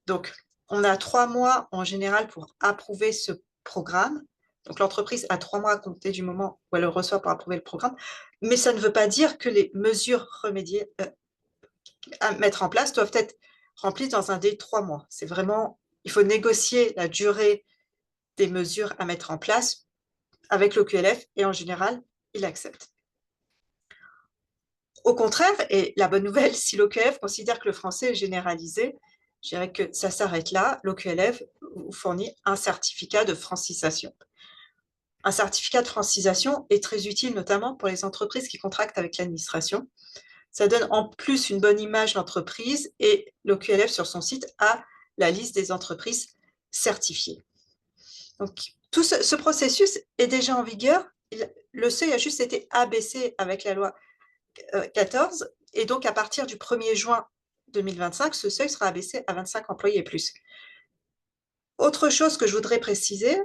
D: Donc, on a 3 mois en général pour approuver ce programme. Donc, l'entreprise a 3 mois à compter du moment où elle le reçoit pour approuver le programme. Mais ça ne veut pas dire que les mesures à mettre en place doivent être remplies dans un délai de 3 mois. C'est vraiment, il faut négocier la durée des mesures à mettre en place avec l'OQLF et en général, il accepte. Au contraire, et la bonne nouvelle, si l'OQLF considère que le français est généralisé, je dirais que ça s'arrête là, l'OQLF vous fournit un certificat de francisation. Un certificat de francisation est très utile, notamment pour les entreprises qui contractent avec l'administration. Ça donne en plus une bonne image de l'entreprise et l'OQLF sur son site a la liste des entreprises certifiées. Donc, tout ce processus est déjà en vigueur. Le seuil a juste été abaissé avec la loi 14 et donc à partir du 1er juin 2025, ce seuil sera abaissé à 25 employés et plus. Autre chose que je voudrais préciser,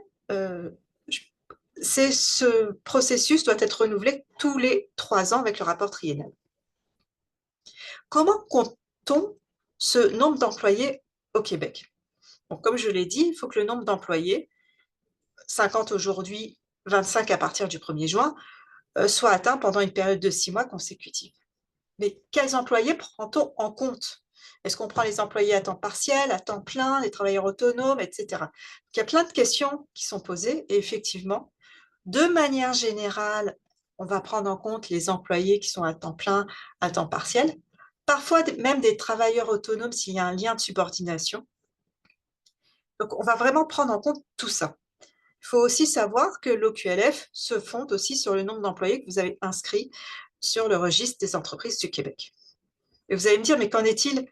D: c'est ce processus doit être renouvelé tous les 3 ans avec le rapport triennal. Comment compte-t-on ce nombre d'employés au Québec? Bon, comme je l'ai dit, il faut que le nombre d'employés, 50 aujourd'hui, 25 à partir du 1er juin, soit atteint pendant une période de 6 mois consécutive. Mais quels employés prend-on en compte? Est-ce qu'on prend les employés à temps partiel, à temps plein, les travailleurs autonomes, etc. Donc, il y a plein de questions qui sont posées et effectivement, de manière générale, on va prendre en compte les employés qui sont à temps plein, à temps partiel, parfois même des travailleurs autonomes s'il y a un lien de subordination. Donc, on va vraiment prendre en compte tout ça. Il faut aussi savoir que l'OQLF se fonde aussi sur le nombre d'employés que vous avez inscrits sur le registre des entreprises du Québec. Et vous allez me dire, mais qu'en est-il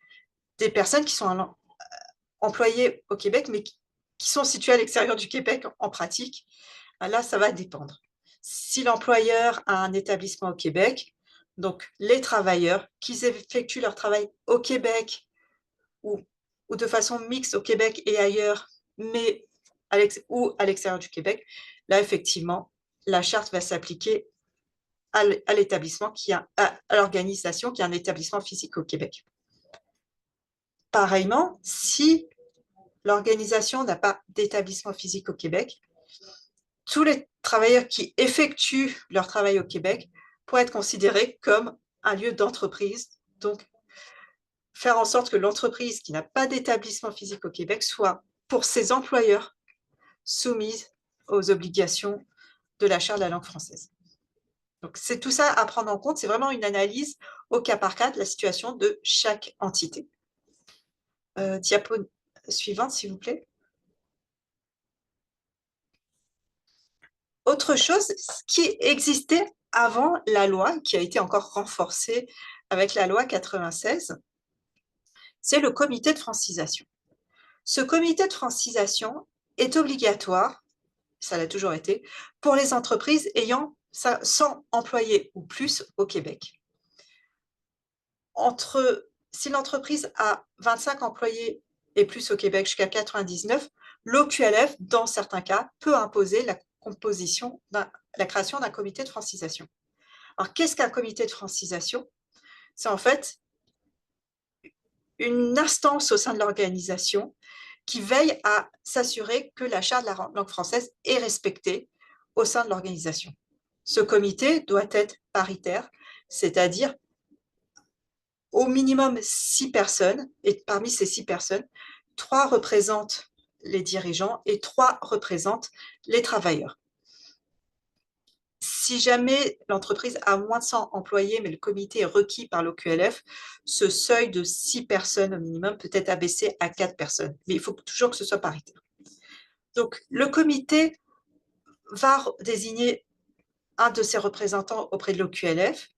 D: des personnes qui sont employées au Québec, mais qui sont situées à l'extérieur du Québec en pratique? Là, ça va dépendre. Si l'employeur a un établissement au Québec, donc les travailleurs qui effectuent leur travail au Québec ou de façon mixte au Québec et ailleurs, mais ou à l'extérieur du Québec, là, effectivement, la charte va s'appliquer à l'établissement à l'organisation qui a un établissement physique au Québec. Pareillement, si l'organisation n'a pas d'établissement physique au Québec, tous les travailleurs qui effectuent leur travail au Québec pourraient être considérés comme un lieu d'entreprise. Donc, faire en sorte que l'entreprise qui n'a pas d'établissement physique au Québec soit, pour ses employeurs, soumise aux obligations de la Charte de la langue française. Donc, c'est tout ça à prendre en compte. C'est vraiment une analyse au cas par cas de la situation de chaque entité. Diapo suivante, s'il vous plaît. Autre chose, ce qui existait avant la loi, qui a été encore renforcée avec la loi 96, c'est le comité de francisation. Ce comité de francisation est obligatoire, ça l'a toujours été, pour les entreprises ayant 100 employés ou plus au Québec. Si l'entreprise a 25 employés et plus au Québec jusqu'à 99, l'OQLF, dans certains cas, peut imposer la création d'un comité de francisation. Alors, qu'est-ce qu'un comité de francisation? C'est en fait une instance au sein de l'organisation qui veille à s'assurer que la Charte de la langue française est respectée au sein de l'organisation. Ce comité doit être paritaire, c'est-à-dire au minimum 6 personnes, et parmi ces 6 personnes, 3 représentent les dirigeants et 3 représentent les travailleurs. Si jamais l'entreprise a moins de 100 employés, mais le comité est requis par l'OQLF, ce seuil de 6 personnes au minimum peut être abaissé à 4 personnes. Mais il faut toujours que ce soit paritaire. Donc, le comité va désigner un de ses représentants auprès de l'OQLF,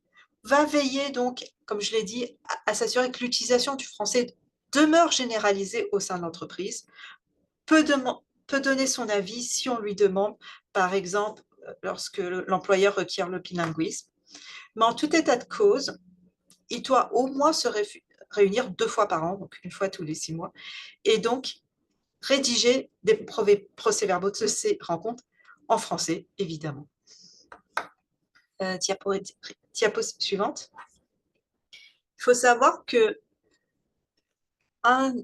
D: va veiller donc, comme je l'ai dit, à s'assurer que l'utilisation du français demeure généralisée au sein de l'entreprise, peut donner son avis si on lui demande, par exemple, lorsque l'employeur requiert le bilinguisme. Mais en tout état de cause, il doit au moins se réunir 2 fois par an, donc une fois tous les 6 mois, et donc rédiger des procès-verbaux de ces rencontres en français, évidemment. Diapo suivante. Il faut savoir que un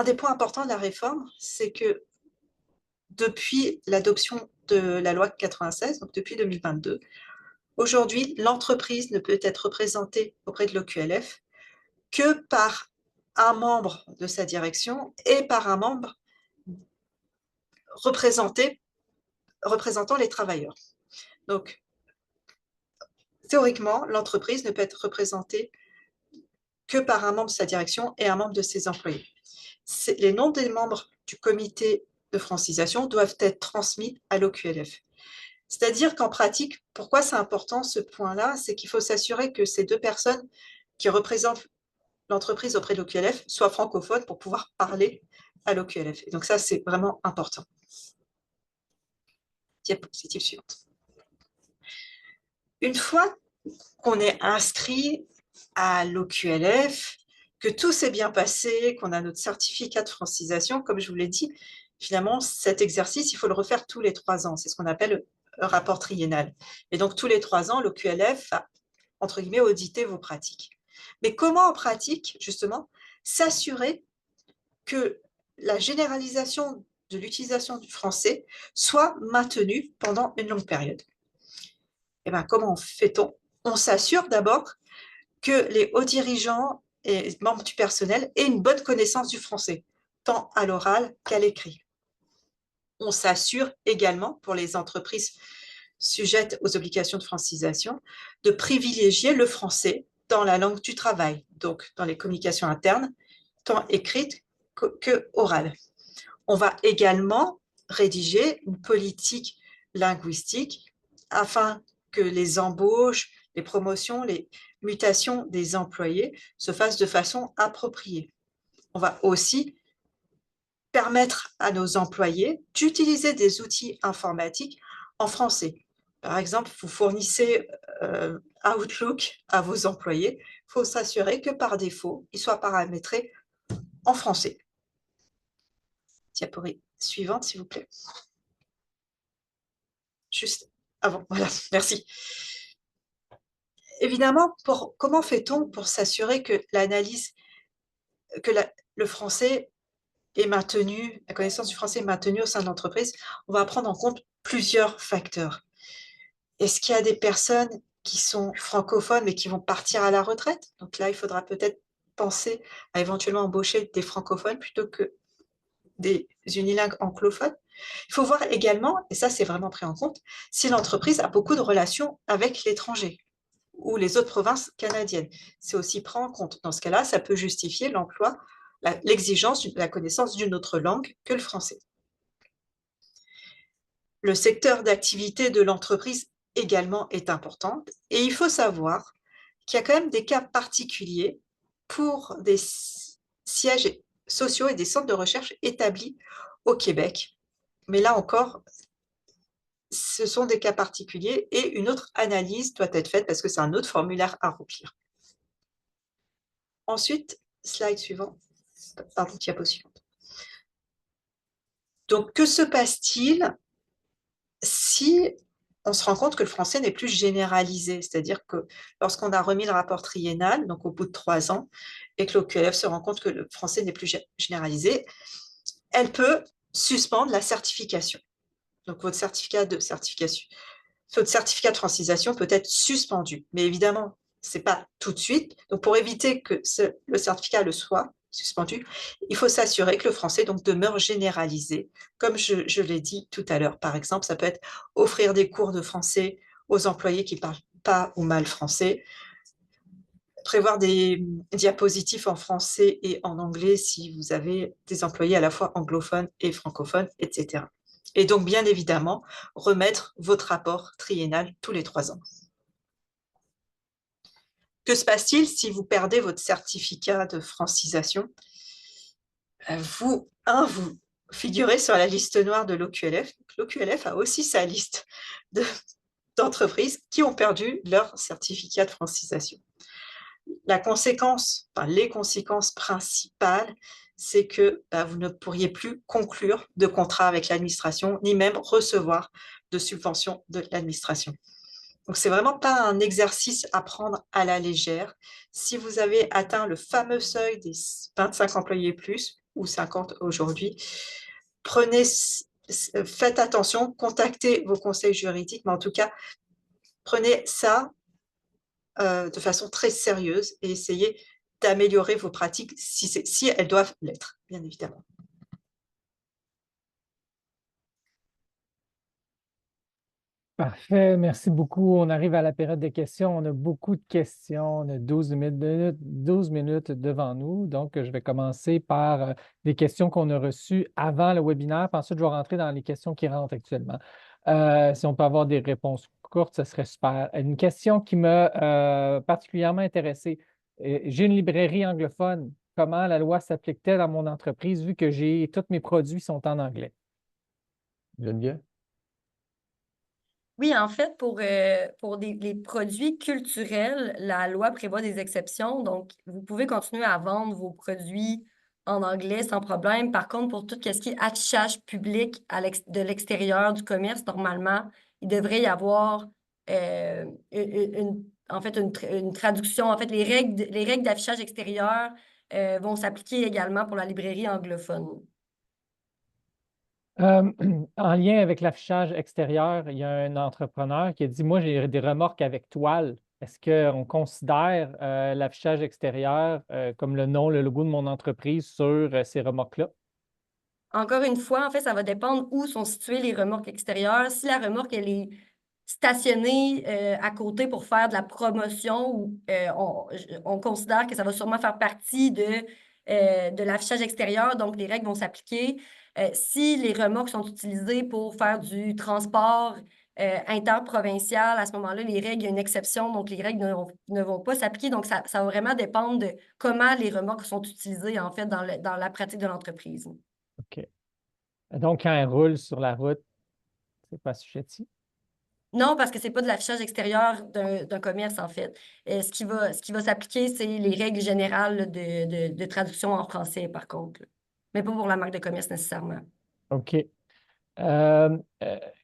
D: des points importants de la réforme, c'est que depuis l'adoption de la loi 96, donc depuis 2022, aujourd'hui, l'entreprise ne peut être représentée auprès de l'OQLF que par un membre de sa direction et par un membre représentant les travailleurs. Donc, théoriquement, l'entreprise ne peut être représentée que par un membre de sa direction et un membre de ses employés. Les noms des membres du comité de francisation doivent être transmis à l'OQLF. C'est-à-dire qu'en pratique, pourquoi c'est important ce point-là, c'est qu'il faut s'assurer que ces 2 personnes qui représentent l'entreprise auprès de l'OQLF soient francophones pour pouvoir parler à l'OQLF. Et donc ça, c'est vraiment important. Diapositive suivante. Une fois qu'on est inscrit à l'OQLF, que tout s'est bien passé, qu'on a notre certificat de francisation, comme je vous l'ai dit, finalement, cet exercice, il faut le refaire tous les 3 ans. C'est ce qu'on appelle un rapport triennal. Et donc, tous les 3 ans, l'OQLF va, entre guillemets, auditer vos pratiques. Mais comment, en pratique, justement, s'assurer que la généralisation de l'utilisation du français soit maintenue pendant une longue période? Eh bien, comment fait-on? On s'assure d'abord que les hauts dirigeants et membres du personnel aient une bonne connaissance du français, tant à l'oral qu'à l'écrit. On s'assure également, pour les entreprises sujettes aux obligations de francisation, de privilégier le français dans la langue du travail, donc dans les communications internes, tant écrites que orales. On va également rédiger une politique linguistique afin que les embauches, les promotions, les mutations des employés se fassent de façon appropriée. On va aussi permettre à nos employés d'utiliser des outils informatiques en français. Par exemple, vous fournissez Outlook à vos employés, il faut s'assurer que par défaut, il soit paramétré en français. Diapositive suivante, s'il vous plaît. Juste avant, voilà, merci. Évidemment, comment fait-on pour s'assurer que le français est maintenu, la connaissance du français est maintenue au sein de l'entreprise? On va prendre en compte plusieurs facteurs. Est-ce qu'il y a des personnes qui sont francophones mais qui vont partir à la retraite? Donc là, il faudra peut-être penser à éventuellement embaucher des francophones plutôt que des unilingues anglophones. Il faut voir également, et ça c'est vraiment pris en compte, si l'entreprise a beaucoup de relations avec l'étranger ou les autres provinces canadiennes. C'est aussi pris en compte. Dans ce cas-là, ça peut justifier l'emploi, l'exigence de la connaissance d'une autre langue que le français. Le secteur d'activité de l'entreprise également est important et il faut savoir qu'il y a quand même des cas particuliers pour des sièges sociaux et des centres de recherche établis au Québec. Mais là encore, ce sont des cas particuliers et une autre analyse doit être faite parce que c'est un autre formulaire à remplir. Ensuite, slide suivant, pardon, diapo suivante. Donc, que se passe-t-il si on se rend compte que le français n'est plus généralisé? C'est-à-dire que lorsqu'on a remis le rapport triennal, donc au bout de 3 ans, et que l'OQLF se rend compte que le français n'est plus généralisé, elle peut suspendre la certification. Donc, votre certificat de francisation peut être suspendu. Mais évidemment, ce n'est pas tout de suite. Donc, pour éviter que le certificat le soit suspendu, il faut s'assurer que le français donc, demeure généralisé. Comme je l'ai dit tout à l'heure, par exemple, ça peut être offrir des cours de français aux employés qui ne parlent pas ou mal français, prévoir des diapositifs en français et en anglais si vous avez des employés à la fois anglophones et francophones, etc. Et donc, bien évidemment, remettre votre rapport triennal tous les 3 ans. Que se passe-t-il si vous perdez votre certificat de francisation? Vous figurez sur la liste noire de l'OQLF. L'OQLF a aussi sa liste d'entreprises qui ont perdu leur certificat de francisation. Les conséquences principales, c'est que vous ne pourriez plus conclure de contrat avec l'administration, ni même recevoir de subventions de l'administration. Donc, ce n'est vraiment pas un exercice à prendre à la légère. Si vous avez atteint le fameux seuil des 25 employés plus, ou 50 aujourd'hui, faites attention, contactez vos conseils juridiques, mais en tout cas, prenez ça de façon très sérieuse et essayez d'améliorer vos pratiques si elles doivent l'être, bien évidemment.
A: Parfait, merci beaucoup. On arrive à la période des questions. On a beaucoup de questions. On a 12 minutes devant nous. Donc, je vais commencer par les questions qu'on a reçues avant le webinaire. Puis ensuite, je vais rentrer dans les questions qui rentrent actuellement. Si on peut avoir des réponses courtes, ce serait super. Une question qui m'a particulièrement intéressée. J'ai une librairie anglophone. Comment la loi s'applique-t-elle dans mon entreprise vu que tous mes produits sont en anglais?
B: Geneviève?
C: Oui, en fait, pour les produits culturels, la loi prévoit des exceptions. Donc, vous pouvez continuer à vendre vos produits en anglais sans problème. Par contre, pour tout ce qui est affichage public de l'extérieur du commerce, normalement, il devrait y avoir une traduction. En fait, les règles d'affichage extérieur vont s'appliquer également pour la librairie anglophone.
A: En lien avec l'affichage extérieur, il y a un entrepreneur qui a dit, moi, j'ai des remorques avec toile. Est-ce qu'on considère l'affichage extérieur comme le nom, le logo de mon entreprise sur ces remorques-là?
C: Encore une fois, en fait, ça va dépendre où sont situées les remorques extérieures. Si la remorque, elle est stationnée à côté pour faire de la promotion, on considère que ça va sûrement faire partie de l'affichage extérieur, donc les règles vont s'appliquer. Si les remorques sont utilisées pour faire du transport interprovincial, à ce moment-là, les règles, il y a une exception, donc les règles ne vont pas s'appliquer. Donc, ça va vraiment dépendre de comment les remorques sont utilisées, en fait, dans la pratique de l'entreprise.
A: OK. Donc, quand elle roule sur la route, c'est pas assujetti?
C: Non, parce que ce n'est pas de l'affichage extérieur d'un commerce, en fait. Ce qui va s'appliquer, c'est les règles générales de traduction en français, par contre. Mais pas pour la marque de commerce nécessairement.
A: OK.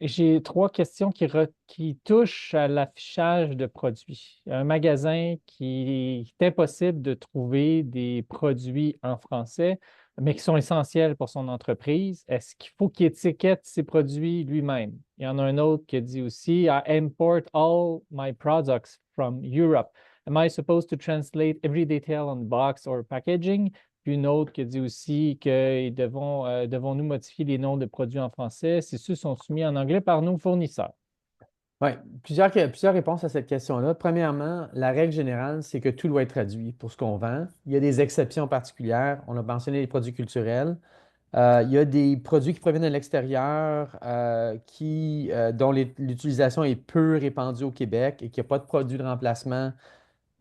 A: J'ai trois questions qui touchent à l'affichage de produits. Un magasin qui est impossible de trouver des produits en français, mais qui sont essentiels pour son entreprise. Est-ce qu'il faut qu'il étiquette ses produits lui-même? Il y en a un autre qui dit aussi, I import all my products from Europe. Am I supposed to translate every detail on the box or packaging? Puis une autre qui dit aussi que devons-nous modifier les noms de produits en français si ceux sont soumis en anglais par nos fournisseurs?
B: Oui, plusieurs réponses à cette question-là. Premièrement, la règle générale, c'est que tout doit être traduit pour ce qu'on vend. Il y a des exceptions particulières. On a mentionné les produits culturels. Il y a des produits qui proviennent de l'extérieur dont l'utilisation est peu répandue au Québec et qu'il n'y a pas de produit de remplacement.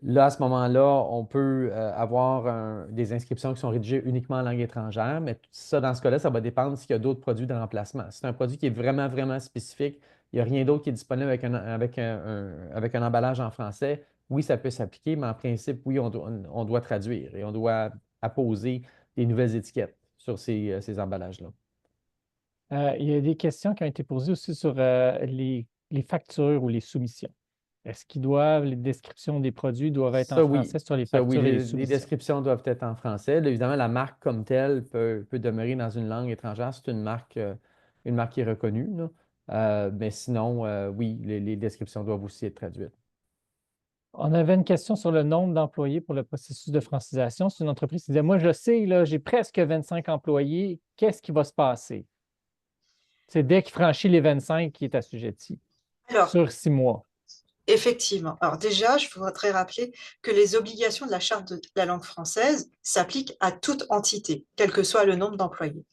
B: Là, à ce moment-là, on peut avoir des inscriptions qui sont rédigées uniquement en langue étrangère, mais ça, dans ce cas-là, ça va dépendre s'il y a d'autres produits de remplacement. Si c'est un produit qui est vraiment, vraiment spécifique, il n'y a rien d'autre qui est disponible avec un emballage en français, oui, ça peut s'appliquer, mais en principe, oui, on doit traduire et on doit apposer des nouvelles étiquettes sur ces emballages-là.
A: Il y a des questions qui ont été posées aussi sur les factures ou les soumissions. Est-ce les descriptions des produits doivent être en français sur les
B: Ça, oui,
A: factures et les
B: les
A: soumissions?
B: descriptions doivent être en français. Là, évidemment, la marque comme telle peut demeurer dans une langue étrangère. C'est une marque qui est reconnue, là. Mais sinon, oui, les descriptions doivent aussi être traduites.
A: On avait une question sur le nombre d'employés pour le processus de francisation. C'est une entreprise qui disait, moi, je sais, là, j'ai presque 25 employés. Qu'est-ce qui va se passer? C'est dès qu'il franchit les 25 qui est assujetti
D: Alors,
A: sur 6 mois.
D: effectivement. Alors déjà, je voudrais rappeler que les obligations de la Charte de la langue française s'appliquent à toute entité, quel que soit le nombre d'employés.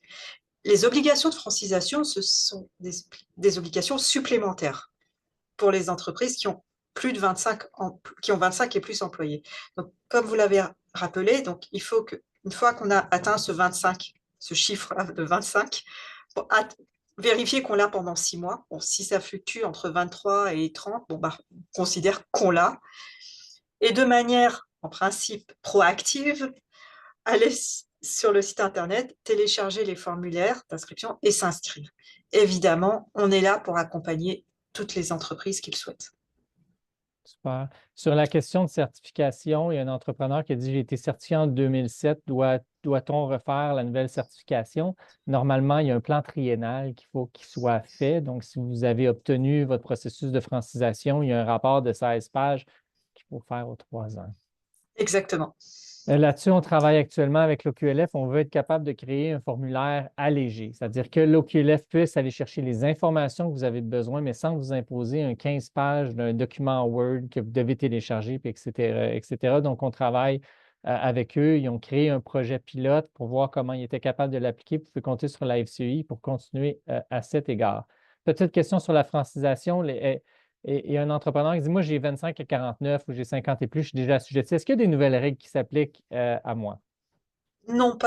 D: Les obligations de francisation, ce sont des obligations supplémentaires pour les entreprises qui ont plus de 25 et plus employés. Donc, comme vous l'avez rappelé, donc il faut une fois qu'on a atteint ce chiffre de 25, pour vérifier qu'on l'a pendant 6 mois. Bon, si ça fluctue entre 23 et 30, bon, bah, on considère qu'on l'a. Et de manière, en principe, proactive, aller sur le site internet, télécharger les formulaires d'inscription et s'inscrire. Évidemment, on est là pour accompagner toutes les entreprises qui le souhaitent.
A: Super. Sur la question de certification, il y a un entrepreneur qui a dit, j'ai été certifié en 2007, doit-on refaire la nouvelle certification? Normalement, il y a un plan triennal qu'il faut qu'il soit fait. Donc, si vous avez obtenu votre processus de francisation, il y a un rapport de 16 pages qu'il faut faire aux 3 ans.
D: Exactement.
A: Là-dessus, on travaille actuellement avec l'OQLF. On veut être capable de créer un formulaire allégé, c'est-à-dire que l'OQLF puisse aller chercher les informations que vous avez besoin, mais sans vous imposer un 15 pages d'un document Word que vous devez télécharger, puis etc., etc. Donc, on travaille avec eux. Ils ont créé un projet pilote pour voir comment ils étaient capables de l'appliquer. Vous pouvez compter sur la FCEI pour continuer à cet égard. Petite question sur la francisation. Et il y a un entrepreneur qui dit, moi, j'ai 25 à 49 ou j'ai 50 et plus, je suis déjà assujetti. Est-ce qu'il y a des nouvelles règles qui s'appliquent à moi?
D: Non,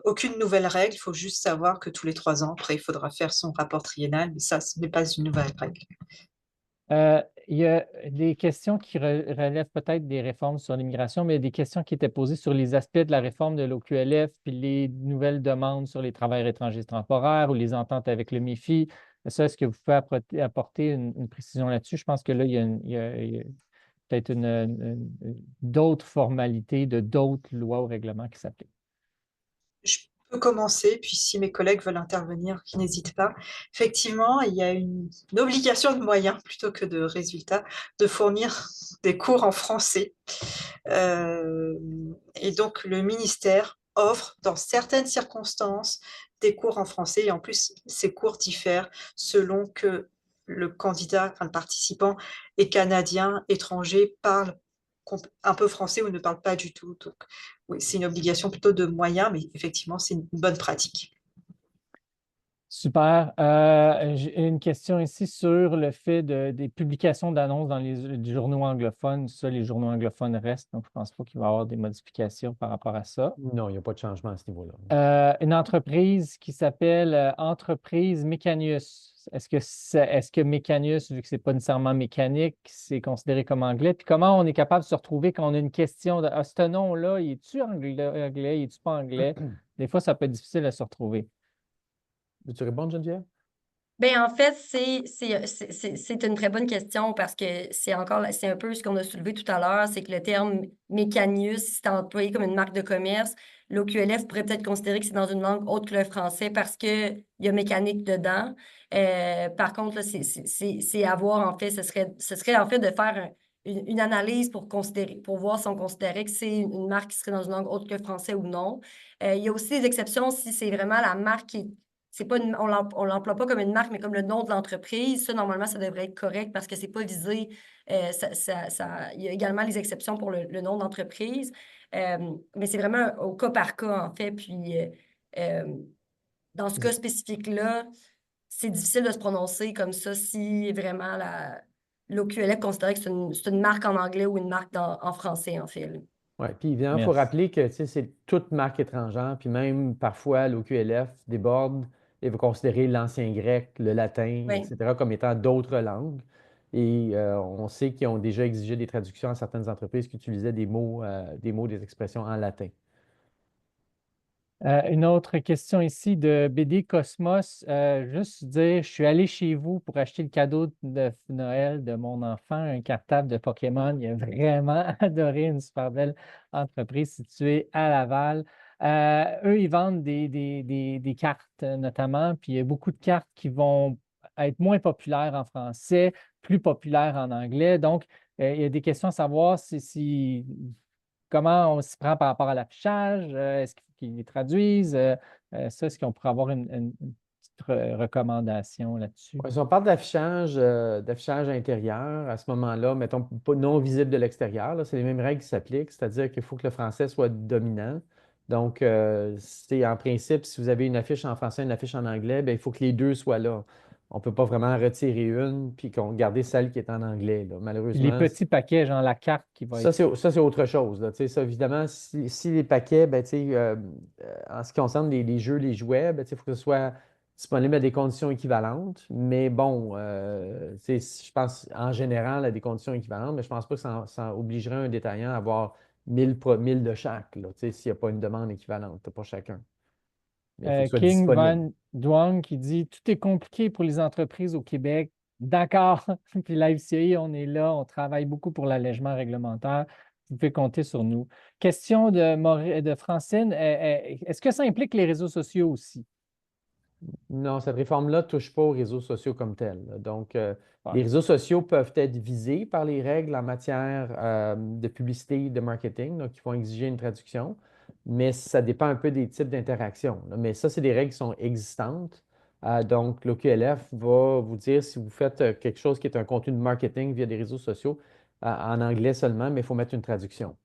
D: aucune nouvelle règle. Il faut juste savoir que tous les 3 ans, après, il faudra faire son rapport triennal, mais ça, ce n'est pas une nouvelle règle.
A: Il y a des questions qui relèvent peut-être des réformes sur l'immigration, mais il y a des questions qui étaient posées sur les aspects de la réforme de l'OQLF, puis les nouvelles demandes sur les travailleurs étrangers temporaires ou les ententes avec le MIFI. Ça, est-ce que vous pouvez apporter une précision là-dessus? Je pense que là, il y a peut-être d'autres formalités de d'autres lois ou règlements qui s'appliquent.
D: Je peux commencer, puis si mes collègues veulent intervenir, qu'ils n'hésitent pas. Effectivement, il y a une obligation de moyens plutôt que de résultats de fournir des cours en français. Et donc, le ministère offre, dans certaines circonstances, des cours en français. Et en plus, ces cours diffèrent selon que le candidat, enfin le participant, est canadien, étranger, parle un peu français ou ne parle pas du tout. Donc, oui, c'est une obligation plutôt de moyens, mais effectivement, c'est une bonne pratique.
A: Super. J'ai une question ici sur le fait des publications d'annonces dans les journaux anglophones. Ça, les journaux anglophones restent, donc je ne pense pas qu'il va y avoir des modifications par rapport à ça.
B: Non, il n'y a pas de changement à ce niveau-là.
A: Une entreprise qui s'appelle Entreprise Mécanius. Est-ce que Mécanius, vu que ce n'est pas nécessairement mécanique, c'est considéré comme anglais? Puis comment on est capable de se retrouver quand on a une question de ce nom-là, il est-tu anglais, il est-tu pas anglais? Des fois, ça peut être difficile à se retrouver.
B: Veux-tu répondre, Geneviève?
C: Ben, en fait, c'est une très bonne question parce que c'est un peu ce qu'on a soulevé tout à l'heure, c'est que le terme Mécanius, si c'est employé comme une marque de commerce, l'OQLF pourrait peut-être considérer que c'est dans une langue autre que le français parce qu'il y a mécanique dedans. Par contre, là, c'est à voir, en fait, ce serait en fait de faire une analyse pour voir si on considérait que c'est une marque qui serait dans une langue autre que le français ou non. Il y a aussi des exceptions si c'est vraiment la marque qui est c'est pas on l'emploie pas comme une marque, mais comme le nom de l'entreprise. Ça, normalement, ça devrait être correct parce que c'est pas visé. Il y a également les exceptions pour le nom d'entreprise. Mais c'est vraiment au cas par cas, en fait. Puis, dans ce cas spécifique-là, c'est difficile de se prononcer comme ça si vraiment l'OQLF considérait que c'est une marque en anglais ou une marque en français, en fait.
B: Oui, puis évidemment, il faut
A: Merci.
B: rappeler que c'est toute marque étrangère, puis même parfois l'OQLF déborde et va considérer l'ancien grec, le latin,
C: Oui.
B: etc., comme étant d'autres langues. Et on sait qu'ils ont déjà exigé des traductions à certaines entreprises qui utilisaient des mots, des expressions en latin.
A: Une autre question ici de BD Cosmos. Juste dire, je suis allé chez vous pour acheter le cadeau de Noël de mon enfant, un cartable de Pokémon. Il a vraiment adoré, une super belle entreprise située à Laval. Eux, ils vendent des cartes notamment, puis il y a beaucoup de cartes qui vont être moins populaires en français, plus populaires en anglais. Donc, il y a des questions à savoir comment on s'y prend par rapport à l'affichage? Est-ce qu'il faut qu'ils les traduisent? Ça, est-ce qu'on pourrait avoir une petite recommandation là-dessus?
B: Ouais, si on parle d'affichage intérieur, à ce moment-là, mettons, pas non visible de l'extérieur, là, c'est les mêmes règles qui s'appliquent, c'est-à-dire qu'il faut que le français soit dominant. Donc, c'est en principe, si vous avez une affiche en français, une affiche en anglais, bien, il faut que les deux soient là. On ne peut pas vraiment retirer une puis qu'on garder celle qui est en anglais, là.
A: Les
B: Malheureusement,
A: petits paquets, genre la carte qui va être.
B: ça, c'est autre chose, là. Tu sais, ça, évidemment, si les paquets, ben, tu sais, en ce qui concerne les jeux, les jouets, ben, tu sais, il faut que ce soit disponible à des conditions équivalentes. Mais bon, tu sais, je pense en général à des conditions équivalentes, mais je ne pense pas que ça obligerait un détaillant à avoir 1000 de chaque, là, tu sais, s'il n'y a pas une demande équivalente pour chacun. Mais il faut que ce soit
A: King
B: disponible.
A: Van Duong qui dit tout est compliqué pour les entreprises au Québec. D'accord. Puis la FCI, on est là, on travaille beaucoup pour l'allègement réglementaire. Vous pouvez compter sur nous. Question de Francine, est-ce que ça implique les réseaux sociaux aussi?
B: Non, cette réforme-là ne touche pas aux réseaux sociaux comme tels, là. Donc,
A: Ouais.
B: les réseaux sociaux peuvent être visés par les règles en matière de publicité, de marketing, donc ils vont exiger une traduction, mais ça dépend un peu des types d'interactions, là. Mais ça, c'est des règles qui sont existantes. Donc, l'OQLF va vous dire si vous faites quelque chose qui est un contenu de marketing via des réseaux sociaux en anglais seulement, mais il faut mettre une traduction.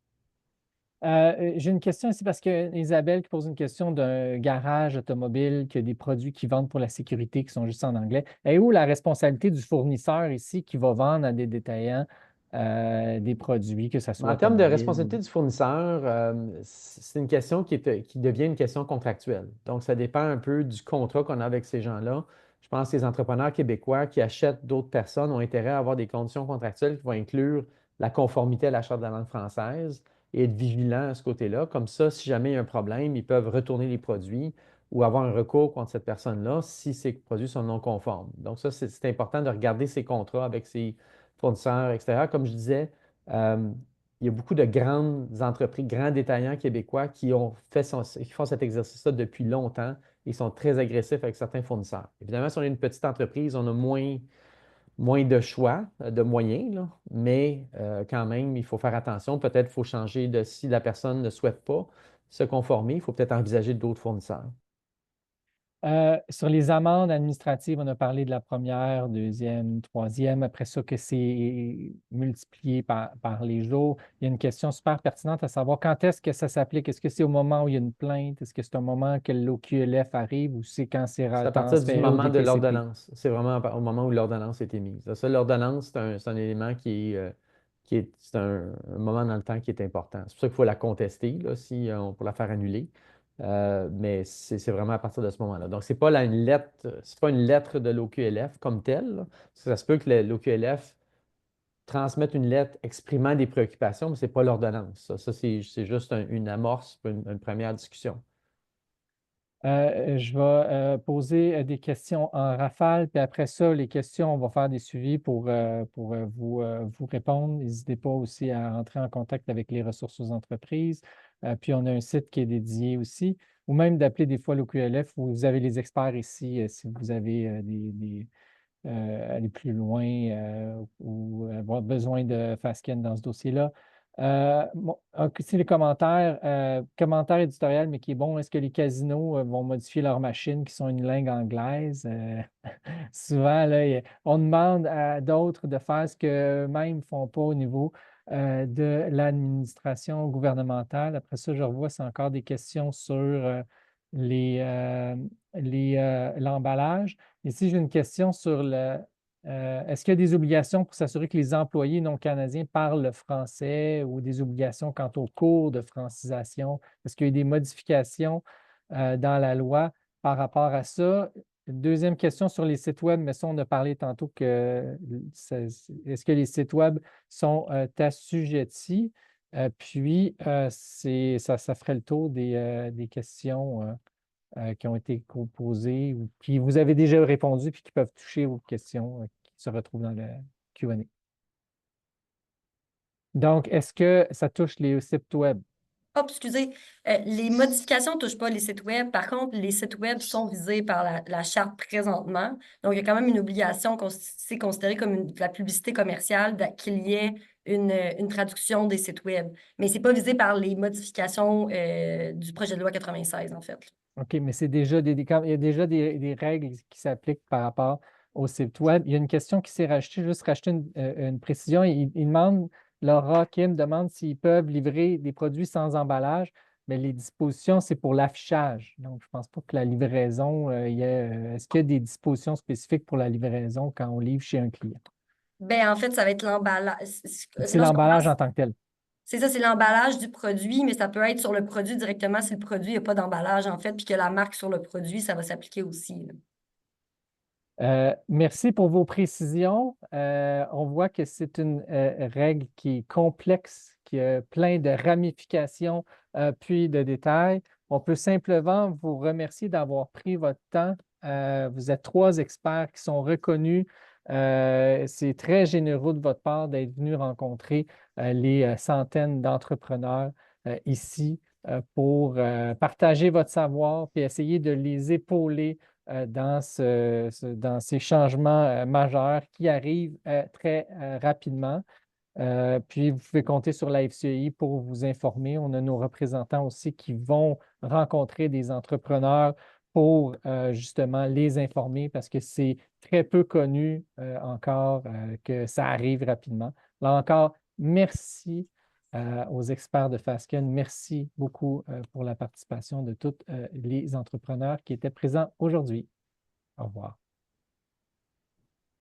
A: J'ai une question ici parce que Isabelle qui pose une question d'un garage automobile qui a des produits qui vendent pour la sécurité qui sont juste en anglais. Et où la responsabilité du fournisseur ici qui va vendre à des détaillants des produits, que ce soit
B: En termes de
A: automobile
B: responsabilité du fournisseur, c'est une question qui devient une question contractuelle. Donc, ça dépend un peu du contrat qu'on a avec ces gens-là. Je pense que les entrepreneurs québécois qui achètent d'autres personnes ont intérêt à avoir des conditions contractuelles qui vont inclure la conformité à la Charte de la langue française et être vigilants à ce côté-là. Comme ça, si jamais il y a un problème, ils peuvent retourner les produits ou avoir un recours contre cette personne-là si ces produits sont non conformes. Donc, ça, c'est important de regarder ces contrats avec ces fournisseurs extérieurs. Comme je disais, euh, il y a beaucoup de grandes entreprises, grands détaillants québécois qui qui font cet exercice-là depuis longtemps et sont très agressifs avec certains fournisseurs. Évidemment, si on est une petite entreprise, on a moins de choix, de moyens, là, mais quand même, il faut faire attention. Peut-être qu'il faut changer si la personne ne souhaite pas se conformer, il faut peut-être envisager d'autres fournisseurs.
A: Sur les amendes administratives, on a parlé de la première, deuxième, troisième. Après ça, que c'est multiplié par les jours. Il y a une question super pertinente à savoir quand est-ce que ça s'applique? Est-ce que c'est au moment où il y a une plainte? Est-ce que c'est au moment que l'OQLF arrive ou c'est quand c'est
B: C'est à partir du
A: transféré au
B: moment de
A: DPCP?
B: l'ordonnance. C'est vraiment au moment où l'ordonnance est émise. Ça, l'ordonnance, c'est un élément c'est un moment dans le temps qui est important. C'est pour ça qu'il faut la contester là, si pour la faire annuler. Mais c'est vraiment à partir de ce moment-là. Donc, c'est pas une lettre de l'OQLF comme telle, là. Ça se peut que l'OQLF transmette une lettre exprimant des préoccupations, mais ce n'est pas l'ordonnance. Ça, c'est juste une amorce, une première discussion.
A: Je vais poser des questions en rafale, puis après ça, les questions, on va faire des suivis pour vous répondre. N'hésitez pas aussi à entrer en contact avec les ressources aux entreprises. Puis on a un site qui est dédié aussi, ou même d'appeler des fois l'OQLF, où vous avez les experts ici si vous avez aller plus loin ou avoir besoin de FastScan dans ce dossier-là. C'est les commentaires éditorial, mais qui est bon, est-ce que les casinos vont modifier leurs machines qui sont une langue anglaise? Souvent, là, on demande à d'autres de faire ce qu'eux-mêmes ne font pas au niveau de l'administration gouvernementale. Après ça, je revois, c'est encore des questions sur l'emballage. Ici, j'ai une question sur est-ce qu'il y a des obligations pour s'assurer que les employés non canadiens parlent le français ou des obligations quant au cours de francisation? Est-ce qu'il y a eu des modifications dans la loi par rapport à ça? Une deuxième question sur les sites web, mais ça, on a parlé tantôt que est-ce que les sites web sont assujettis? Puis, ça ferait le tour des questions qui ont été posées ou qui vous avez déjà répondu puis qui peuvent toucher aux questions qui se retrouvent dans le Q&A. Donc, est-ce que ça touche les sites web?
C: Oh, excusez, les modifications ne touchent pas les sites web. Par contre, les sites web sont visés par la charte présentement. Donc, il y a quand même une obligation, c'est considéré comme de la publicité commerciale, qu'il y ait une traduction des sites web. Mais ce n'est pas visé par les modifications du projet de loi 96, en fait.
A: OK, mais c'est déjà il y a déjà des règles qui s'appliquent par rapport au site web. Il y a une question qui s'est rajoutée, juste rajouter une précision. Il demande, Laura Kim demande s'ils peuvent livrer des produits sans emballage, mais les dispositions, c'est pour l'affichage. Donc, je ne pense pas que la livraison, est-ce qu'il y a des dispositions spécifiques pour la livraison quand on livre chez un client?
C: Ben, en fait, ça va être l'emballage.
A: C'est l'emballage en tant que tel.
C: C'est ça, c'est l'emballage du produit, mais ça peut être sur le produit directement si le produit n'a pas d'emballage, en fait, puis que la marque sur le produit, ça va s'appliquer aussi, là.
A: Merci pour vos précisions. On voit que c'est une règle qui est complexe, qui a plein de ramifications, puis de détails. On peut simplement vous remercier d'avoir pris votre temps. Vous êtes 3 experts qui sont reconnus. C'est très généreux de votre part d'être venu rencontrer les centaines d'entrepreneurs ici pour partager votre savoir puis essayer de les épauler dans ces changements majeurs qui arrivent très rapidement. Puis, vous pouvez compter sur la FCI pour vous informer. On a nos représentants aussi qui vont rencontrer des entrepreneurs pour justement les informer parce que c'est très peu connu encore que ça arrive rapidement. Là encore, merci aux experts de FastScan. Merci beaucoup pour la participation de tous les entrepreneurs qui étaient présents aujourd'hui. Au revoir.